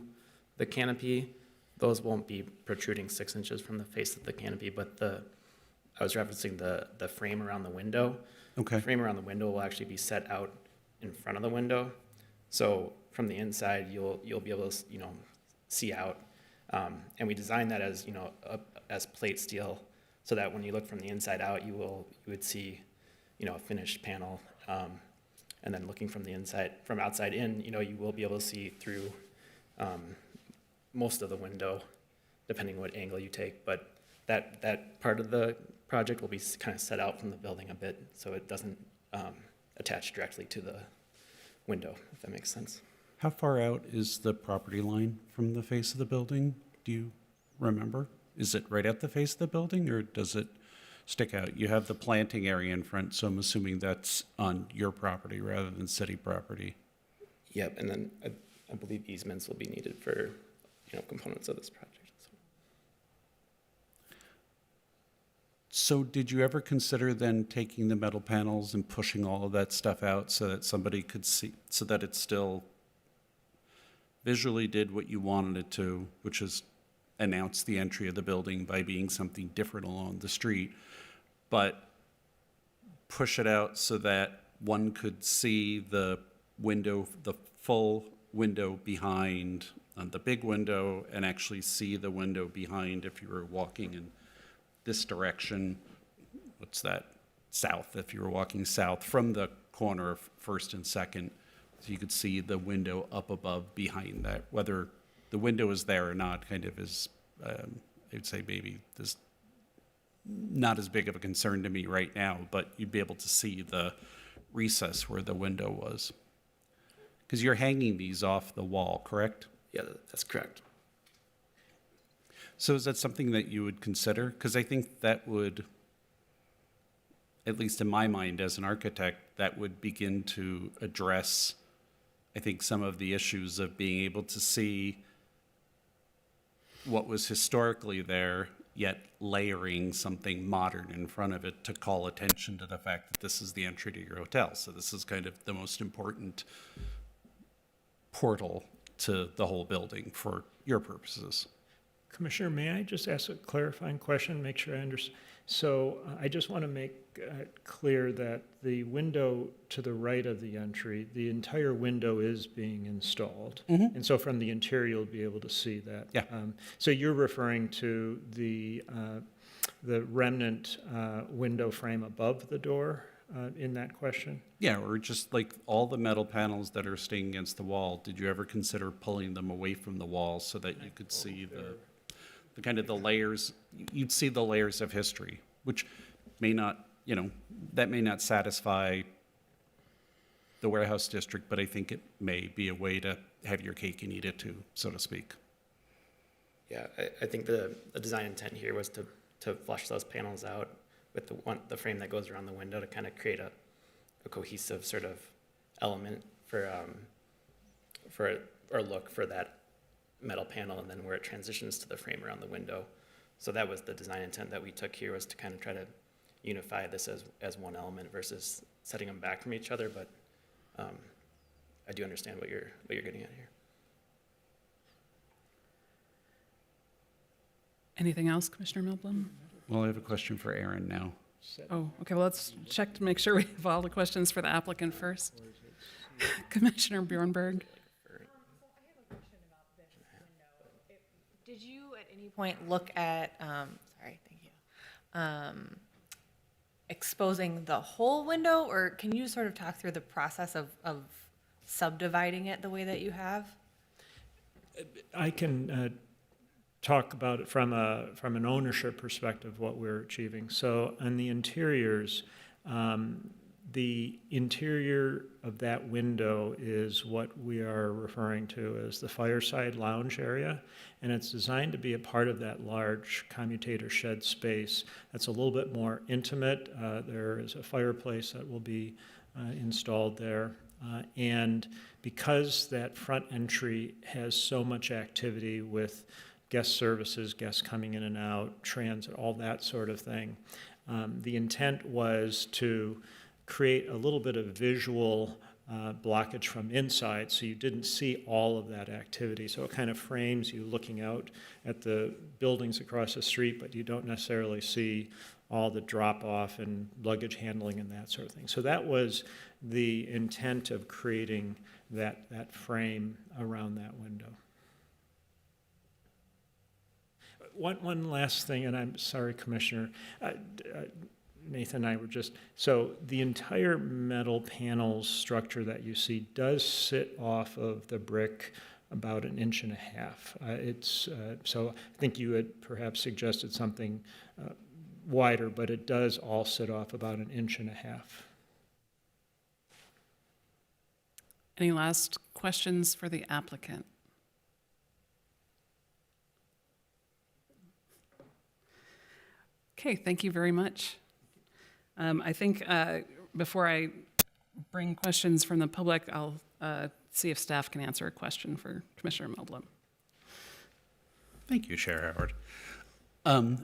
the canopy, those won't be protruding 6 inches from the face of the canopy, but I was referencing the frame around the window. Okay. The frame around the window will actually be set out in front of the window. So from the inside, you'll be able to, see out. And we designed that as, as plate steel, so that when you look from the inside out, you would see, a finished panel. And then looking from outside in, you will be able to see through most of the window, depending what angle you take. But that part of the project will be kind of set out from the building a bit, so it doesn't attach directly to the window, if that makes sense. How far out is the property line from the face of the building? Do you remember? Is it right at the face of the building, or does it stick out? You have the planting area in front, so I'm assuming that's on your property rather than city property. Yep, and then I believe easements will be needed for, components of this project. So did you ever consider then taking the metal panels and pushing all of that stuff out so that somebody could see, so that it still visually did what you wanted it to, which is announce the entry of the building by being something different along the street, but push it out so that one could see the window, the full window behind the big window, and actually see the window behind if you were walking in this direction, what's that, south, if you were walking south from the corner of First and Second, so you could see the window up above behind that. Whether the window is there or not kind of is, I would say maybe this not as big of a concern to me right now, but you'd be able to see the recess where the window was. Because you're hanging these off the wall, correct? Yeah, that's correct. So is that something that you would consider? Because I think that would, at least in my mind as an architect, that would begin to address, I think, some of the issues of being able to see what was historically there, yet layering something modern in front of it to call attention to the fact that this is the entry to your hotel. So this is kind of the most important portal to the whole building for your purposes. Commissioner, may I just ask a clarifying question, make sure I understand? So I just want to make clear that the window to the right of the entry, the entire window is being installed. And so from the interior, you'll be able to see that. Yeah. So you're referring to the remnant window frame above the door in that question? Yeah, or just like all the metal panels that are staying against the wall, did you ever consider pulling them away from the wall so that you could see the kind of the layers, you'd see the layers of history, which may not, that may not satisfy the warehouse district, but I think it may be a way to have your cake and eat it too, so to speak. Yeah, I think the design intent here was to flush those panels out with the frame that goes around the window to kind of create a cohesive sort of element for or look for that metal panel, and then where it transitions to the frame around the window. So that was the design intent that we took here, was to kind of try to unify this as one element versus setting them back from each other. But I do understand what you're getting at here. Anything else, Commissioner Melblom? Well, I have a question for Aaron now. Oh, okay, well, let's check to make sure we have all the questions for the applicant first. Commissioner Bjornberg? Did you at any point look at, sorry, thank you. exposing the whole window, or can you sort of talk through the process of subdividing it the way that you have? I can talk about it from an ownership perspective, what we're achieving. So on the interiors, the interior of that window is what we are referring to as the fireside lounge area, and it's designed to be a part of that large commutator shed space that's a little bit more intimate. There is a fireplace that will be installed there. And because that front entry has so much activity with guest services, guests coming in and out, transit, all that sort of thing, the intent was to create a little bit of visual blockage from inside, so you didn't see all of that activity. So it kind of frames you looking out at the buildings across the street, but you don't necessarily see all the drop-off and luggage handling and that sort of thing. So that was the intent of creating that frame around that window. One last thing, and I'm sorry, Commissioner, Nathan and I were just, so the entire metal panels structure that you see does sit off of the brick about 1.5 inches. So I think you had perhaps suggested something wider, but it does all sit off about 1.5 inches. Any last questions for the applicant? Okay, thank you very much. I think before I bring questions from the public, I'll see if staff can answer a question for Commissioner Meldrum. Thank you, Chair Howard.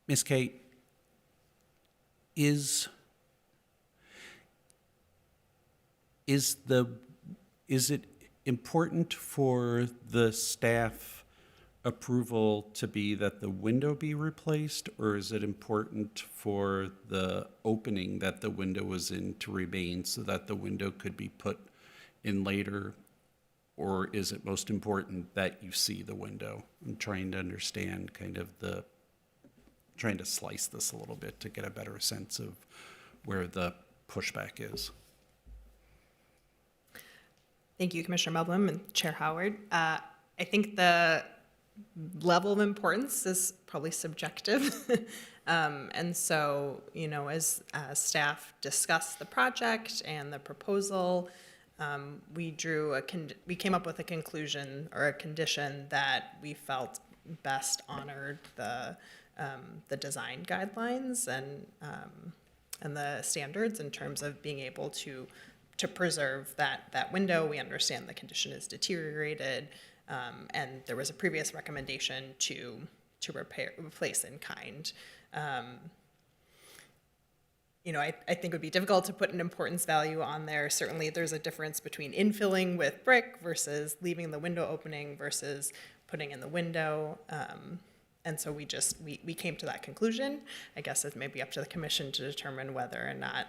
Ms. Kate, is it important for the staff approval to be that the window be replaced, or is it important for the opening that the window was in to remain so that the window could be put in later, or is it most important that you see the window? I'm trying to understand trying to slice this a little bit to get a better sense of where the pushback is. Thank you, Commissioner Meldrum and Chair Howard. I think the level of importance is probably subjective. And so, as staff discussed the project and the proposal, we came up with a conclusion or a condition that we felt best honored the design guidelines and the standards in terms of being able to preserve that window. We understand the condition is deteriorated, and there was a previous recommendation to replace in kind. I think it would be difficult to put an importance value on there. Certainly there's a difference between infilling with brick versus leaving the window opening versus putting in the window. And so we came to that conclusion. I guess it's maybe up to the commission to determine whether or not,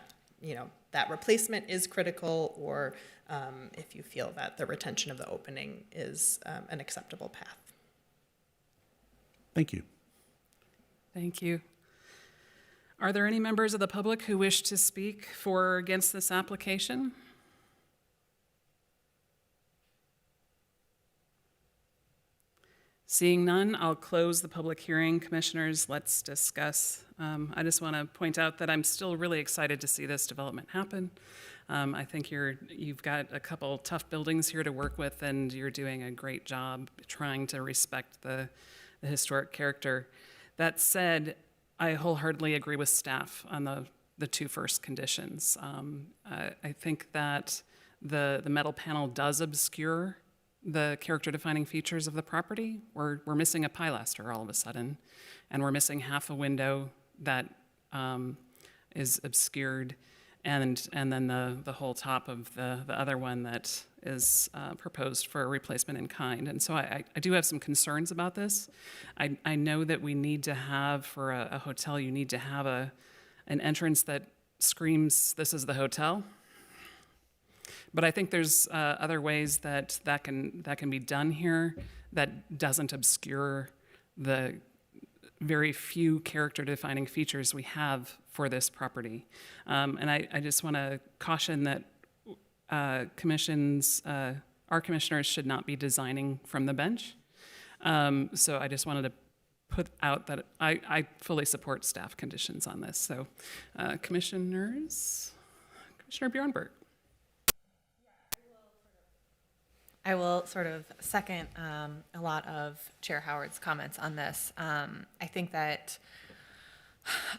that replacement is critical, or if you feel that the retention of the opening is an acceptable path. Thank you. Thank you. Are there any members of the public who wish to speak for or against this application? Seeing none, I'll close the public hearing. Commissioners, let's discuss. I just want to point out that I'm still really excited to see this development happen. I think you've got a couple tough buildings here to work with, and you're doing a great job trying to respect the historic character. That said, I wholeheartedly agree with staff on the two first conditions. I think that the metal panel does obscure the character-defining features of the property. We're missing a pilaster all of a sudden, and we're missing half a window that is obscured, and then the whole top of the other one that is proposed for a replacement in kind. And so I do have some concerns about this. I know that we need to have, for a hotel, you need to have an entrance that screams, "This is the hotel." But I think there's other ways that can be done here that doesn't obscure the very few character-defining features we have for this property. And I just want to caution that our commissioners should not be designing from the bench. So I just wanted to put out that I fully support staff conditions on this. So Commissioner Bjornberg. I will sort of second a lot of Chair Howard's comments on this. I think that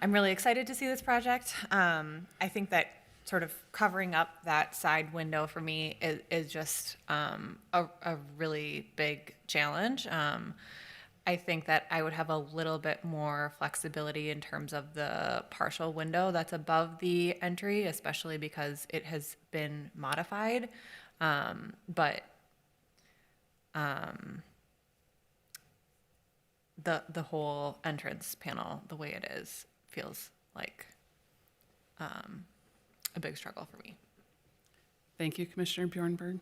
I'm really excited to see this project. I think that sort of covering up that side window for me is just a really big challenge. I think that I would have a little bit more flexibility in terms of the partial window that's above the entry, especially because it has been modified. But the whole entrance panel, the way it is, feels like a big struggle for me. Thank you, Commissioner Bjornberg.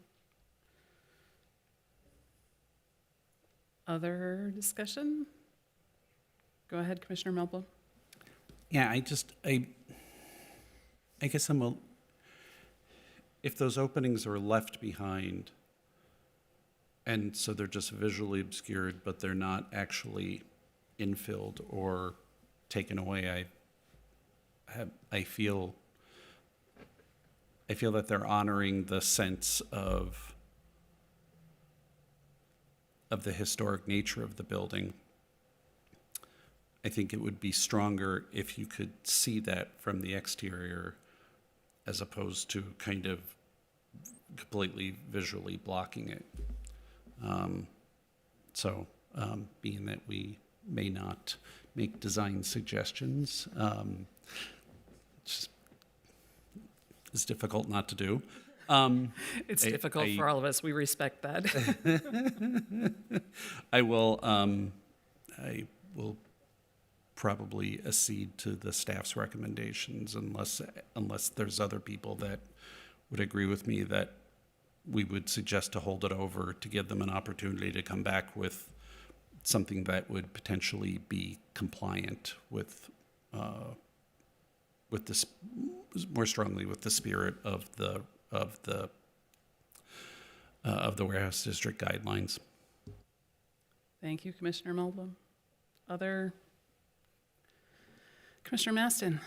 Other discussion? Go ahead, Commissioner Melblom. Yeah, I guess if those openings are left behind, and so they're just visually obscured, but they're not actually infilled or taken away, I feel that they're honoring the sense of the historic nature of the building. I think it would be stronger if you could see that from the exterior as opposed to kind of completely visually blocking it. Being that we may not make design suggestions, it's difficult not to do. It's difficult for all of us. We respect that. I will probably accede to the staff's recommendations unless there's other people that would agree with me that we would suggest to hold it over to give them an opportunity to come back with something that would potentially be compliant with this more strongly with the spirit of the warehouse district guidelines. Thank you, Commissioner Melblom. Other? Commissioner Maston.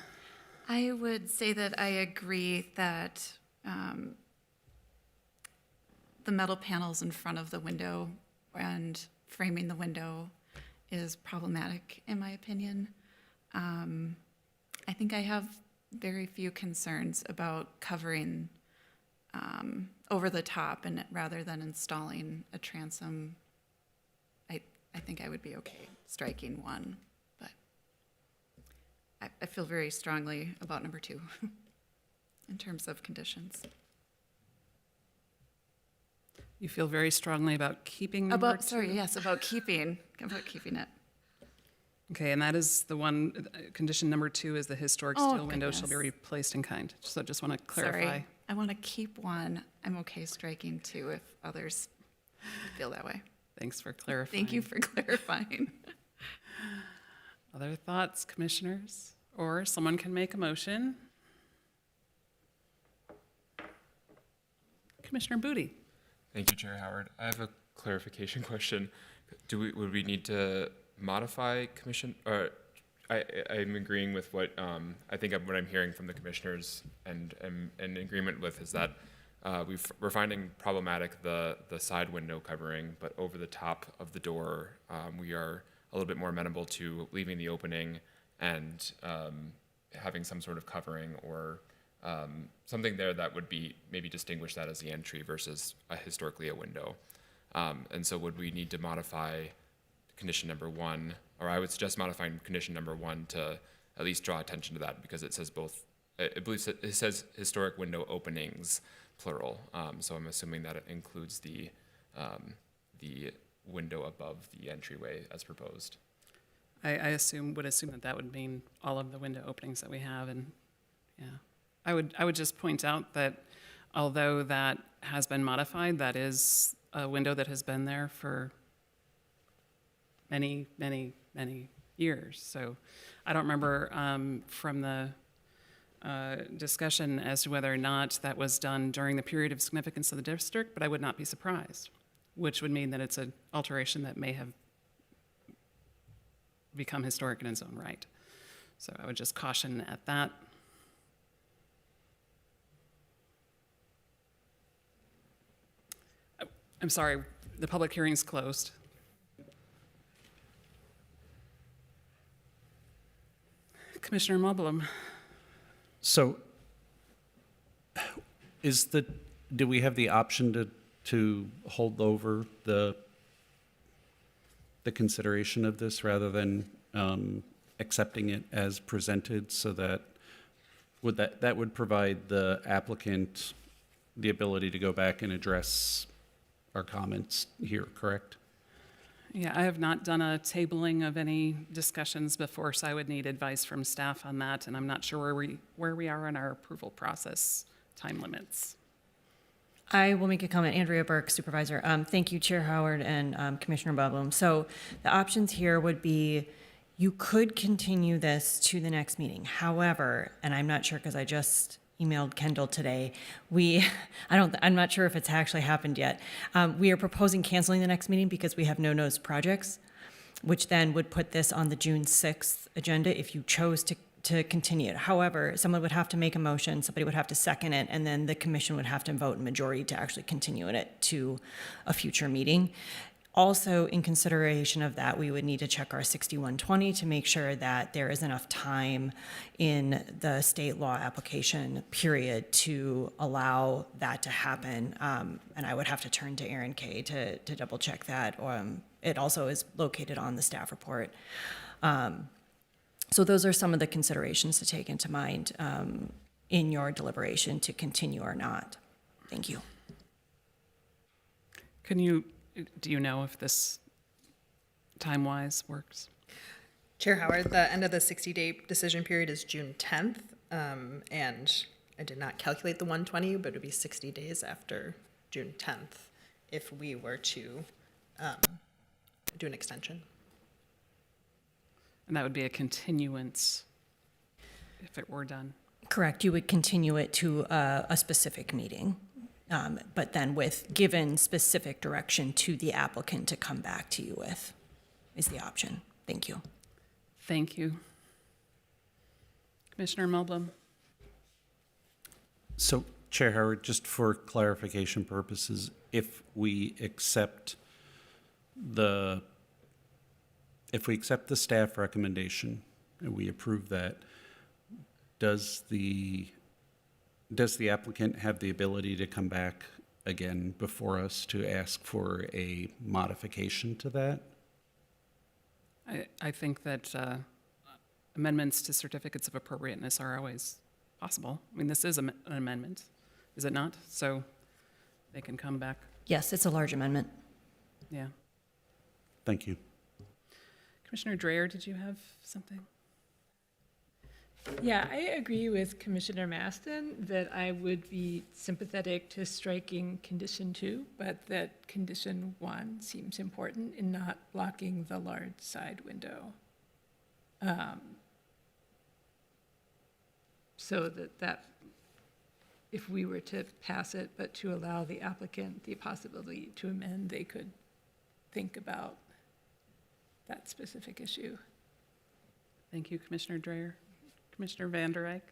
I would say that I agree that the metal panels in front of the window and framing the window is problematic, in my opinion. I think I have very few concerns about covering over the top and rather than installing a transom. I think I would be okay striking one, but I feel very strongly about number 2 in terms of conditions. You feel very strongly about keeping number 2? About keeping it. Okay, and that is the one, condition number 2 is the historic steel window shall be goodness. replaced in kind. So just want to clarify. Sorry, I want to keep 1. I'm okay striking 2 if others feel that way. Thanks for clarifying. Thank you for clarifying. Other thoughts, commissioners? Or someone can make a motion. Commissioner Booty. Thank you, Chair Howard. I have a clarification question. Would we need to modify commission, or I'm agreeing with what I think what I'm hearing from the commissioners and am in agreement with is that we're finding problematic the side window covering, but over the top of the door, we are a little bit more amenable to leaving the opening and having some sort of covering or something there that would be maybe distinguish that as the entry versus historically a window. And so would we need to modify condition number 1, or I would suggest modifying condition number 1 to at least draw attention to that because it says both, I believe it says historic window openings, plural. So I'm assuming that it includes the window above the entryway as proposed. I would assume that would mean all of the window openings that we have, and yeah. I would just point out that although that has been modified, that is a window that has been there for many, many, many years. So I don't remember from the discussion as to whether or not that was done during the period of significance of the district, but I would not be surprised, which would mean that it's an alteration that may have become historic in its own right. So I would just caution at that. I'm sorry, the public hearing's closed. Commissioner Moblem. So do we have the option to hold over the consideration of this rather than accepting it as presented, so that would provide the applicant the ability to go back and address our comments here, correct? Yeah, I have not done a tabling of any discussions before, so I would need advice from staff on that, and I'm not sure where we are in our approval process time limits. I will make a comment. Andrea Burke, Supervisor. Thank you, Chair Howard and Commissioner Bublin. So the options here would be you could continue this to the next meeting. However, and I'm not sure because I just emailed Kendall today, I'm not sure if it's actually happened yet. We are proposing canceling the next meeting because we have no notice projects, which then would put this on the June 6th agenda if you chose to continue it. However, someone would have to make a motion, somebody would have to second it, and then the commission would have to vote in majority to actually continue it to a future meeting. Also, in consideration of that, we would need to check our 6120 to make sure that there is enough time in the state law application period to allow that to happen. And I would have to turn to Aaron Kay to double check that. It also is located on the staff report. So those are some of the considerations to take into mind in your deliberation to continue or not. Thank you. Do you know if this time-wise works? Chair Howard, the end of the 60-day decision period is June 10th, and I did not calculate the 120, but it would be 60 days after June 10th if we were to do an extension. And that would be a continuance if it were done. Correct. You would continue it to a specific meeting, but then with given specific direction to the applicant to come back to you with is the option. Thank you. Thank you. Commissioner Moblem. So, Chair Howard, just for clarification purposes, if we accept the staff recommendation and we approve that, does the applicant have the ability to come back again before us to ask for a modification to that? I think that amendments to certificates of appropriateness are always possible. I mean, this is an amendment, is it not? So they can come back. Yes, it's a large amendment. Yeah. Thank you. Commissioner Dreyer, did you have something? Yeah, I agree with Commissioner Maston that I would be sympathetic to striking condition 2, but that condition 1 seems important in not blocking the large side window. So that if we were to pass it, but to allow the applicant the possibility to amend, they could think about that specific issue. Thank you, Commissioner Dreyer. Commissioner Vander Eyck?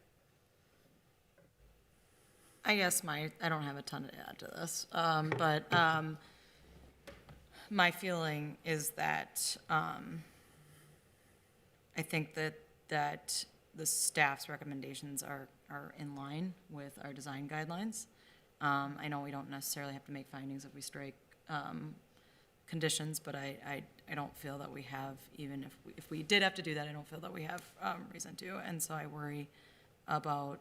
I guess I don't have a ton to add to this, but my feeling is that I think that the staff's recommendations are in line with our design guidelines. I know we don't necessarily have to make findings if we strike conditions, but I don't feel that we have, even if we did have to do that, I don't feel that we have reason to. And so I worry about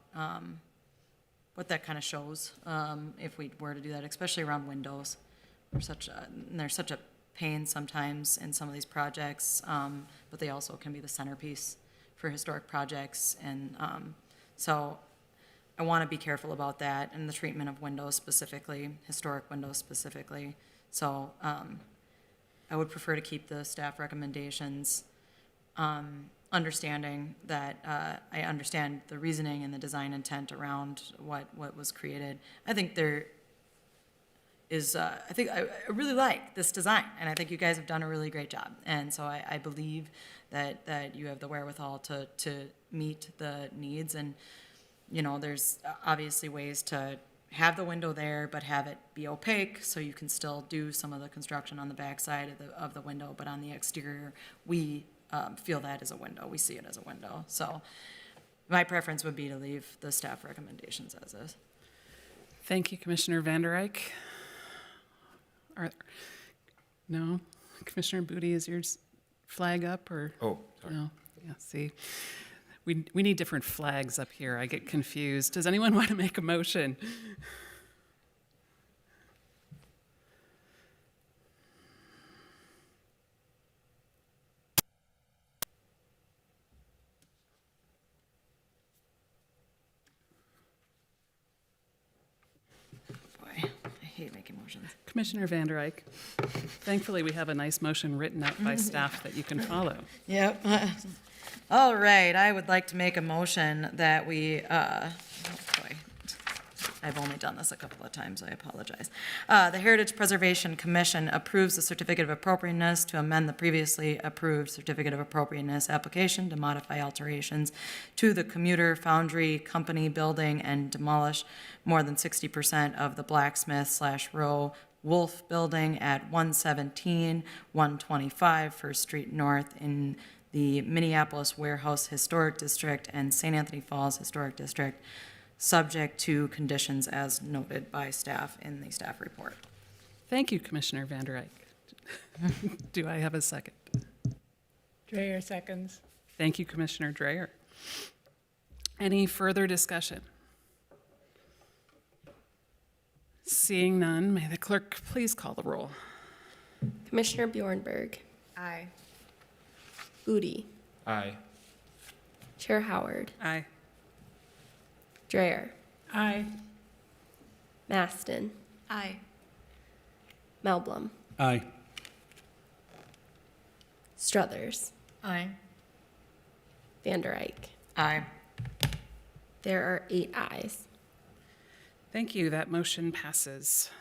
what that kind of shows if we were to do that, especially around windows. They're such a pain sometimes in some of these projects, but they also can be the centerpiece for historic projects. And so I want to be careful about that and the treatment of windows specifically, historic windows specifically. So I would prefer to keep the staff recommendations understanding that I understand the reasoning and the design intent around what was created. I think there is, I really like this design, and I think you guys have done a really great job. And so I believe that you have the wherewithal to meet the needs. And, you know, there's obviously ways to have the window there, but have it be opaque, so you can still do some of the construction on the backside of the window, but on the exterior, we feel that as a window. We see it as a window. So my preference would be to leave the staff recommendations as is. Thank you, Commissioner Van Der Eyck. No? Commissioner Booty, is yours flag up or? Oh, sorry. No? Yeah, see. We need different flags up here. I get confused. Does anyone want to make a motion? Boy, I hate making motions. Commissioner Van Der Eyck. Thankfully, we have a nice motion written out by staff that you can follow. Yep. All right, I would like to make a motion that we, oh boy, I've only done this a couple of times, I apologize. The Heritage Preservation Commission approves the certificate of appropriateness to amend the previously approved certificate of appropriateness application to modify alterations to the commuter foundry company building and demolish more than 60% of the blacksmith/row Wolf Building at 117, 125 First Street North in the Minneapolis Warehouse Historic District and St. Anthony Falls Historic District, subject to conditions as noted by staff in the staff report. Thank you, Commissioner Van Der Eyck. Do I have a second? Dreyer seconds. Thank you, Commissioner Dreyer. Any further discussion? Seeing none, may the clerk please call the roll. Commissioner Bjornberg, Aye. Booty, Aye. Chair Howard, Aye. Dreyer, Aye. Maston, Aye. Melblom, Aye. Struthers, Aye. Van Der Eyck. Aye. There are 8 ayes. Thank you. That motion passes.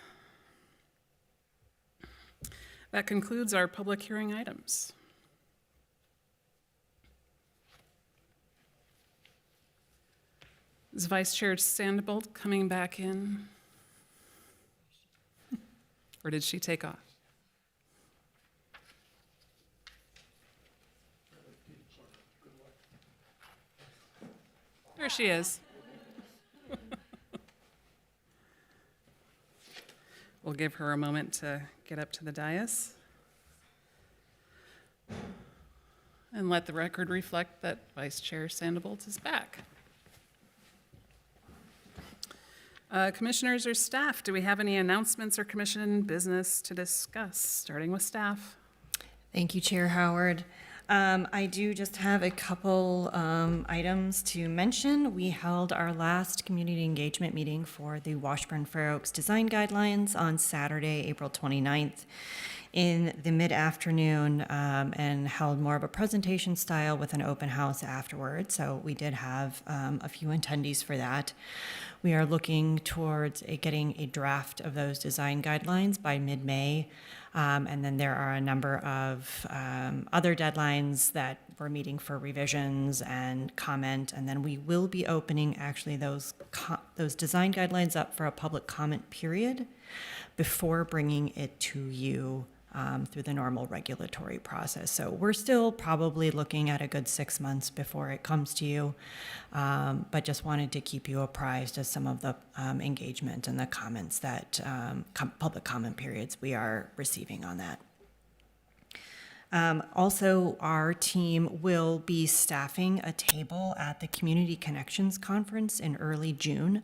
That concludes our public hearing items. Is Vice Chair Sandoval coming back in? Or did she take off? There she is. We'll give her a moment to get up to the dais. And let the record reflect that Vice Chair Sandoval is back. Commissioners or staff, do we have any announcements or commission business to discuss? Starting with staff. Thank you, Chair Howard. I do just have a couple items to mention. We held our last community engagement meeting for the Washburn Fair Oaks Design Guidelines on Saturday, April 29th in the mid-afternoon, and held more of a presentation style with an open house afterwards. So we did have a few attendees for that. We are looking towards getting a draft of those design guidelines by mid-May. And then there are a number of other deadlines that we're meeting for revisions and comment. And then we will be opening actually those design guidelines up for a public comment period before bringing it to you through the normal regulatory process. So we're still probably looking at a good 6 months before it comes to you, but just wanted to keep you apprised of some of the engagement and the comments that public comment periods we are receiving on that. Also, our team will be staffing a table at the Community Connections Conference in early June.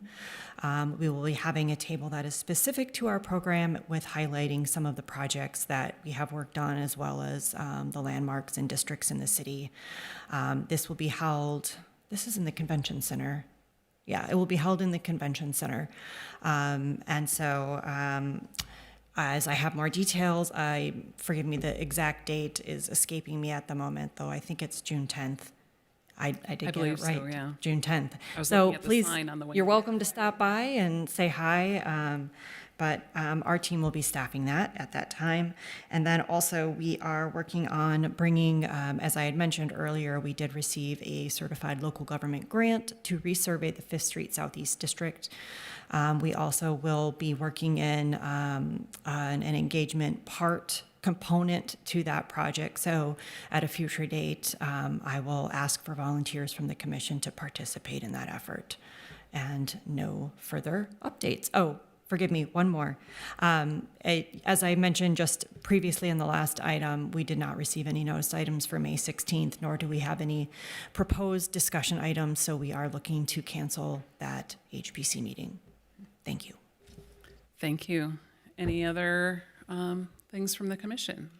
We will be having a table that is specific to our program with highlighting some of the projects that we have worked on, as well as the landmarks and districts in the city. This will be held, this is in the Convention Center. Yeah, it will be held in the Convention Center. And so As I have more details, forgive me, the exact date is escaping me at the moment, though I think it's June 10th. I did get believe it so, right. yeah. June 10th. I was So looking at the please, sign on the way you're here. welcome to stop by and say hi. But our team will be staffing that at that time. And then also we are working on bringing, as I had mentioned earlier, we did receive a certified local government grant to resurvey the 5th Street Southeast District. We also will be working in an engagement part component to that project. So at a future date, I will ask for volunteers from the commission to participate in that effort. And no further updates. Oh, forgive me, one more. As I mentioned just previously in the last item, we did not receive any notice items for May 16th, nor do we have any proposed discussion items, so we are looking to cancel that HPC meeting. Thank you. Thank you. Any other things from the commission?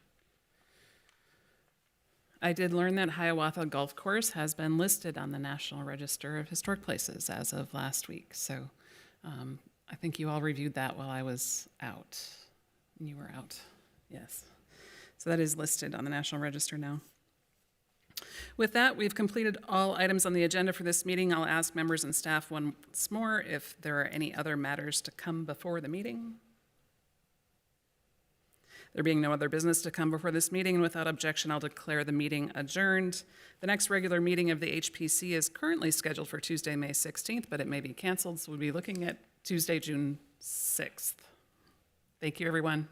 I did learn that Hiawatha Golf Course has been listed on the National Register of Historic Places as of last week. So I think you all reviewed that while I was out. You were out, yes. So that is listed on the National Register now. With that, we've completed all items on the agenda for this meeting. I'll ask members and staff once more if there are any other matters to come before the meeting. There being no other business to come before this meeting, and without objection, I'll declare the meeting adjourned. The next regular meeting of the HPC is currently scheduled for Tuesday, May 16th, but it may be canceled, so we'll be looking at Tuesday, June 6th. Thank you, everyone.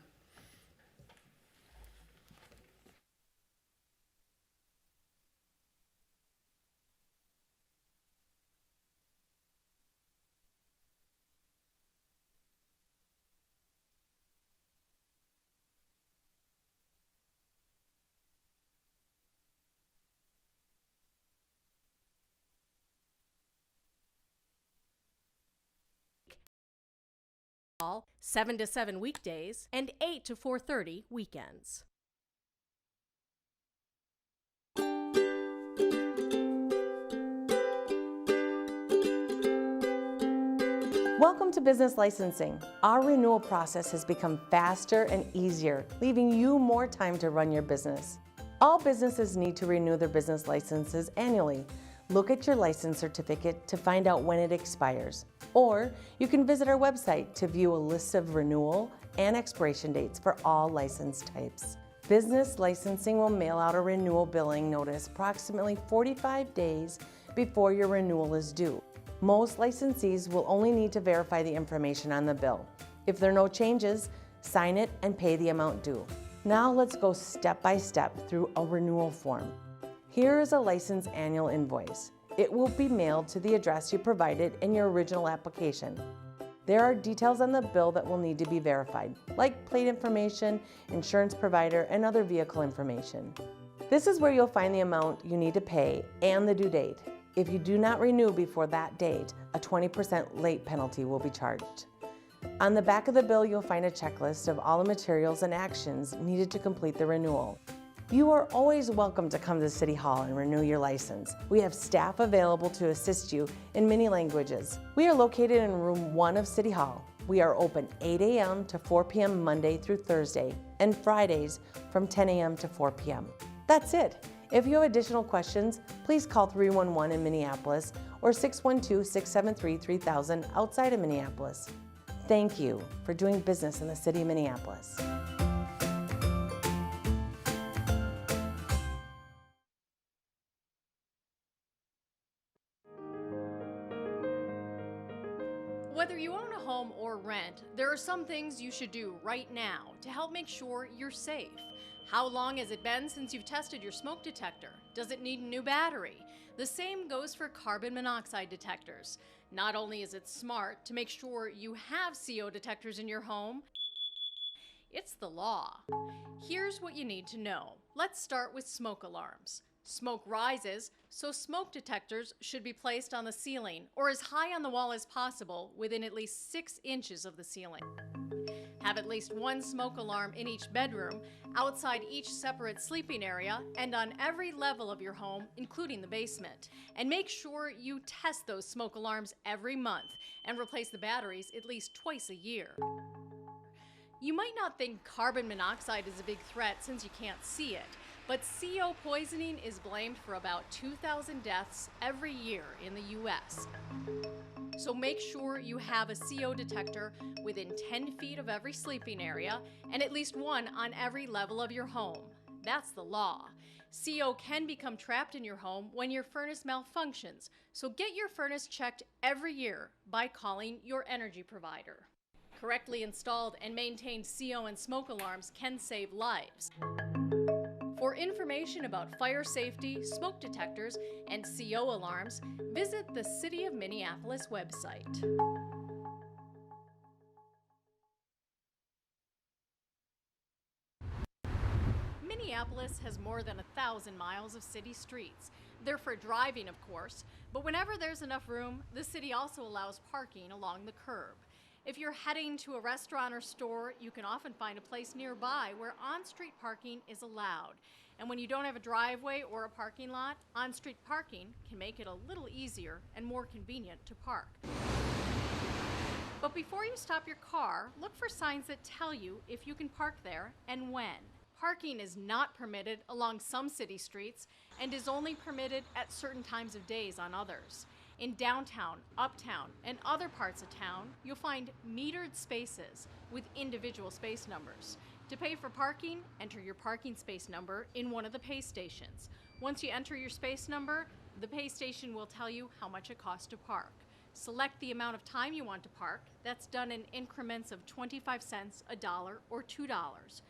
All 7 to 7 weekdays and 8 to 4:30 weekends. Welcome to Business Licensing. Our renewal process has become faster and easier, leaving you more time to run your business. All businesses need to renew their business licenses annually. Look at your license certificate to find out when it expires. Or you can visit our website to view a list of renewal and expiration dates for all license types. Business Licensing will mail out a renewal billing notice approximately 45 days before your renewal is due. Most licensees will only need to verify the information on the bill. If there are no changes, sign it and pay the amount due. Now let's go step by step through a renewal form. Here is a license annual invoice. It will be mailed to the address you provided in your original application. There are details on the bill that will need to be verified, like plate information, insurance provider, and other vehicle information. This is where you'll find the amount you need to pay and the due date. If you do not renew before that date, a 20% late penalty will be charged. On the back of the bill, you'll find a checklist of all the materials and actions needed to complete the renewal. You are always welcome to come to City Hall and renew your license. We have staff available to assist you in many languages. We are located in room 1 of City Hall. We are open 8 a.m. to 4 p.m. Monday through Thursday, and Fridays from 10 a.m. to 4 p.m. That's it. If you have additional questions, please call 311 in Minneapolis or 612-673-3000 outside of Minneapolis. Thank you for doing business in the city of Minneapolis. Whether you own a home or rent, there are some things you should do right now to help make sure you're safe. How long has it been since you've tested your smoke detector? Does it need a new battery? The same goes for carbon monoxide detectors. Not only is it smart to make sure you have CO detectors in your home, it's the law. Here's what you need to know. Let's start with smoke alarms. Smoke rises, so smoke detectors should be placed on the ceiling or as high on the wall as possible within at least 6 inches of the ceiling. Have at least one smoke alarm in each bedroom, outside each separate sleeping area, and on every level of your home, including the basement. And make sure you test those smoke alarms every month and replace the batteries at least twice a year. You might not think carbon monoxide is a big threat since you can't see it, but CO poisoning is blamed for about 2,000 deaths every year in the US. So make sure you have a CO detector within 10 feet of every sleeping area and at least one on every level of your home. That's the law. CO can become trapped in your home when your furnace malfunctions, so get your furnace checked every year by calling your energy provider. Correctly installed and maintained CO and smoke alarms can save lives. For information about fire safety, smoke detectors, and CO alarms, visit the City of Minneapolis website. Minneapolis has more than 1,000 miles of city streets. They're for driving, of course, but whenever there's enough room, the city also allows parking along the curb. If you're heading to a restaurant or store, you can often find a place nearby where on-street parking is allowed. And when you don't have a driveway or a parking lot, on-street parking can make it a little easier and more convenient to park. But before you stop your car, look for signs that tell you if you can park there and when. Parking is not permitted along some city streets and is only permitted at certain times of days on others. In downtown, uptown, and other parts of town, you'll find metered spaces with individual space numbers. To pay for parking, enter your parking space number in one of the pay stations. Once you enter your space number, the pay station will tell you how much it costs to park. Select the amount of time you want to park. That's done in increments of 25 cents, $1, or $2.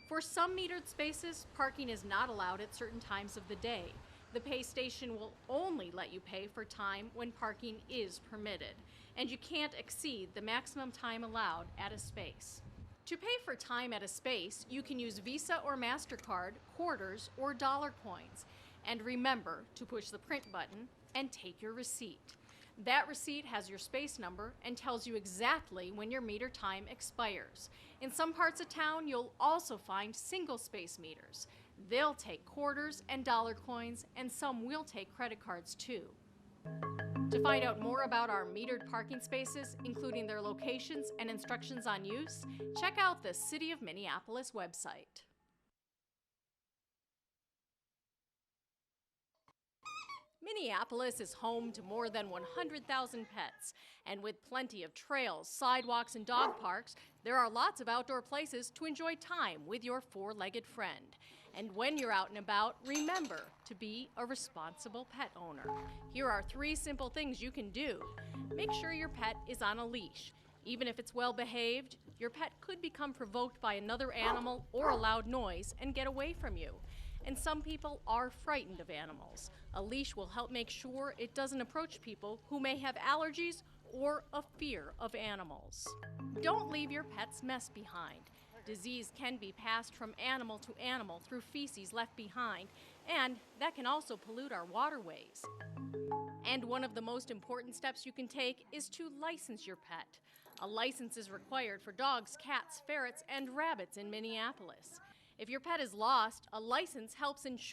For some metered spaces, parking is not allowed at certain times of the day. The pay station will only let you pay for time when parking is permitted, and you can't exceed the maximum time allowed at a space. To pay for time at a space, you can use Visa or MasterCard, quarters, or dollar coins. And remember to push the print button and take your receipt. That receipt has your space number and tells you exactly when your meter time expires. In some parts of town, you'll also find single space meters. They'll take quarters and dollar coins, and some will take credit cards too. To find out more about our metered parking spaces, including their locations and instructions on use, check out the City of Minneapolis website. Minneapolis is home to more than 100,000 pets, and with plenty of trails, sidewalks, and dog parks, there are lots of outdoor places to enjoy time with your four-legged friend. And when you're out and about, remember to be a responsible pet owner. Here are 3 simple things you can do. Make sure your pet is on a leash. Even if it's well behaved, your pet could become provoked by another animal or a loud noise and get away from you. And some people are frightened of animals. A leash will help make sure it doesn't approach people who may have allergies or a fear of animals. Don't leave your pet's mess behind. Disease can be passed from animal to animal through feces left behind, and that can also pollute our waterways. And one of the most important steps you can take is to license your pet. A license is required for dogs, cats, ferrets, and rabbits in Minneapolis. If your pet is lost, a license helps ensure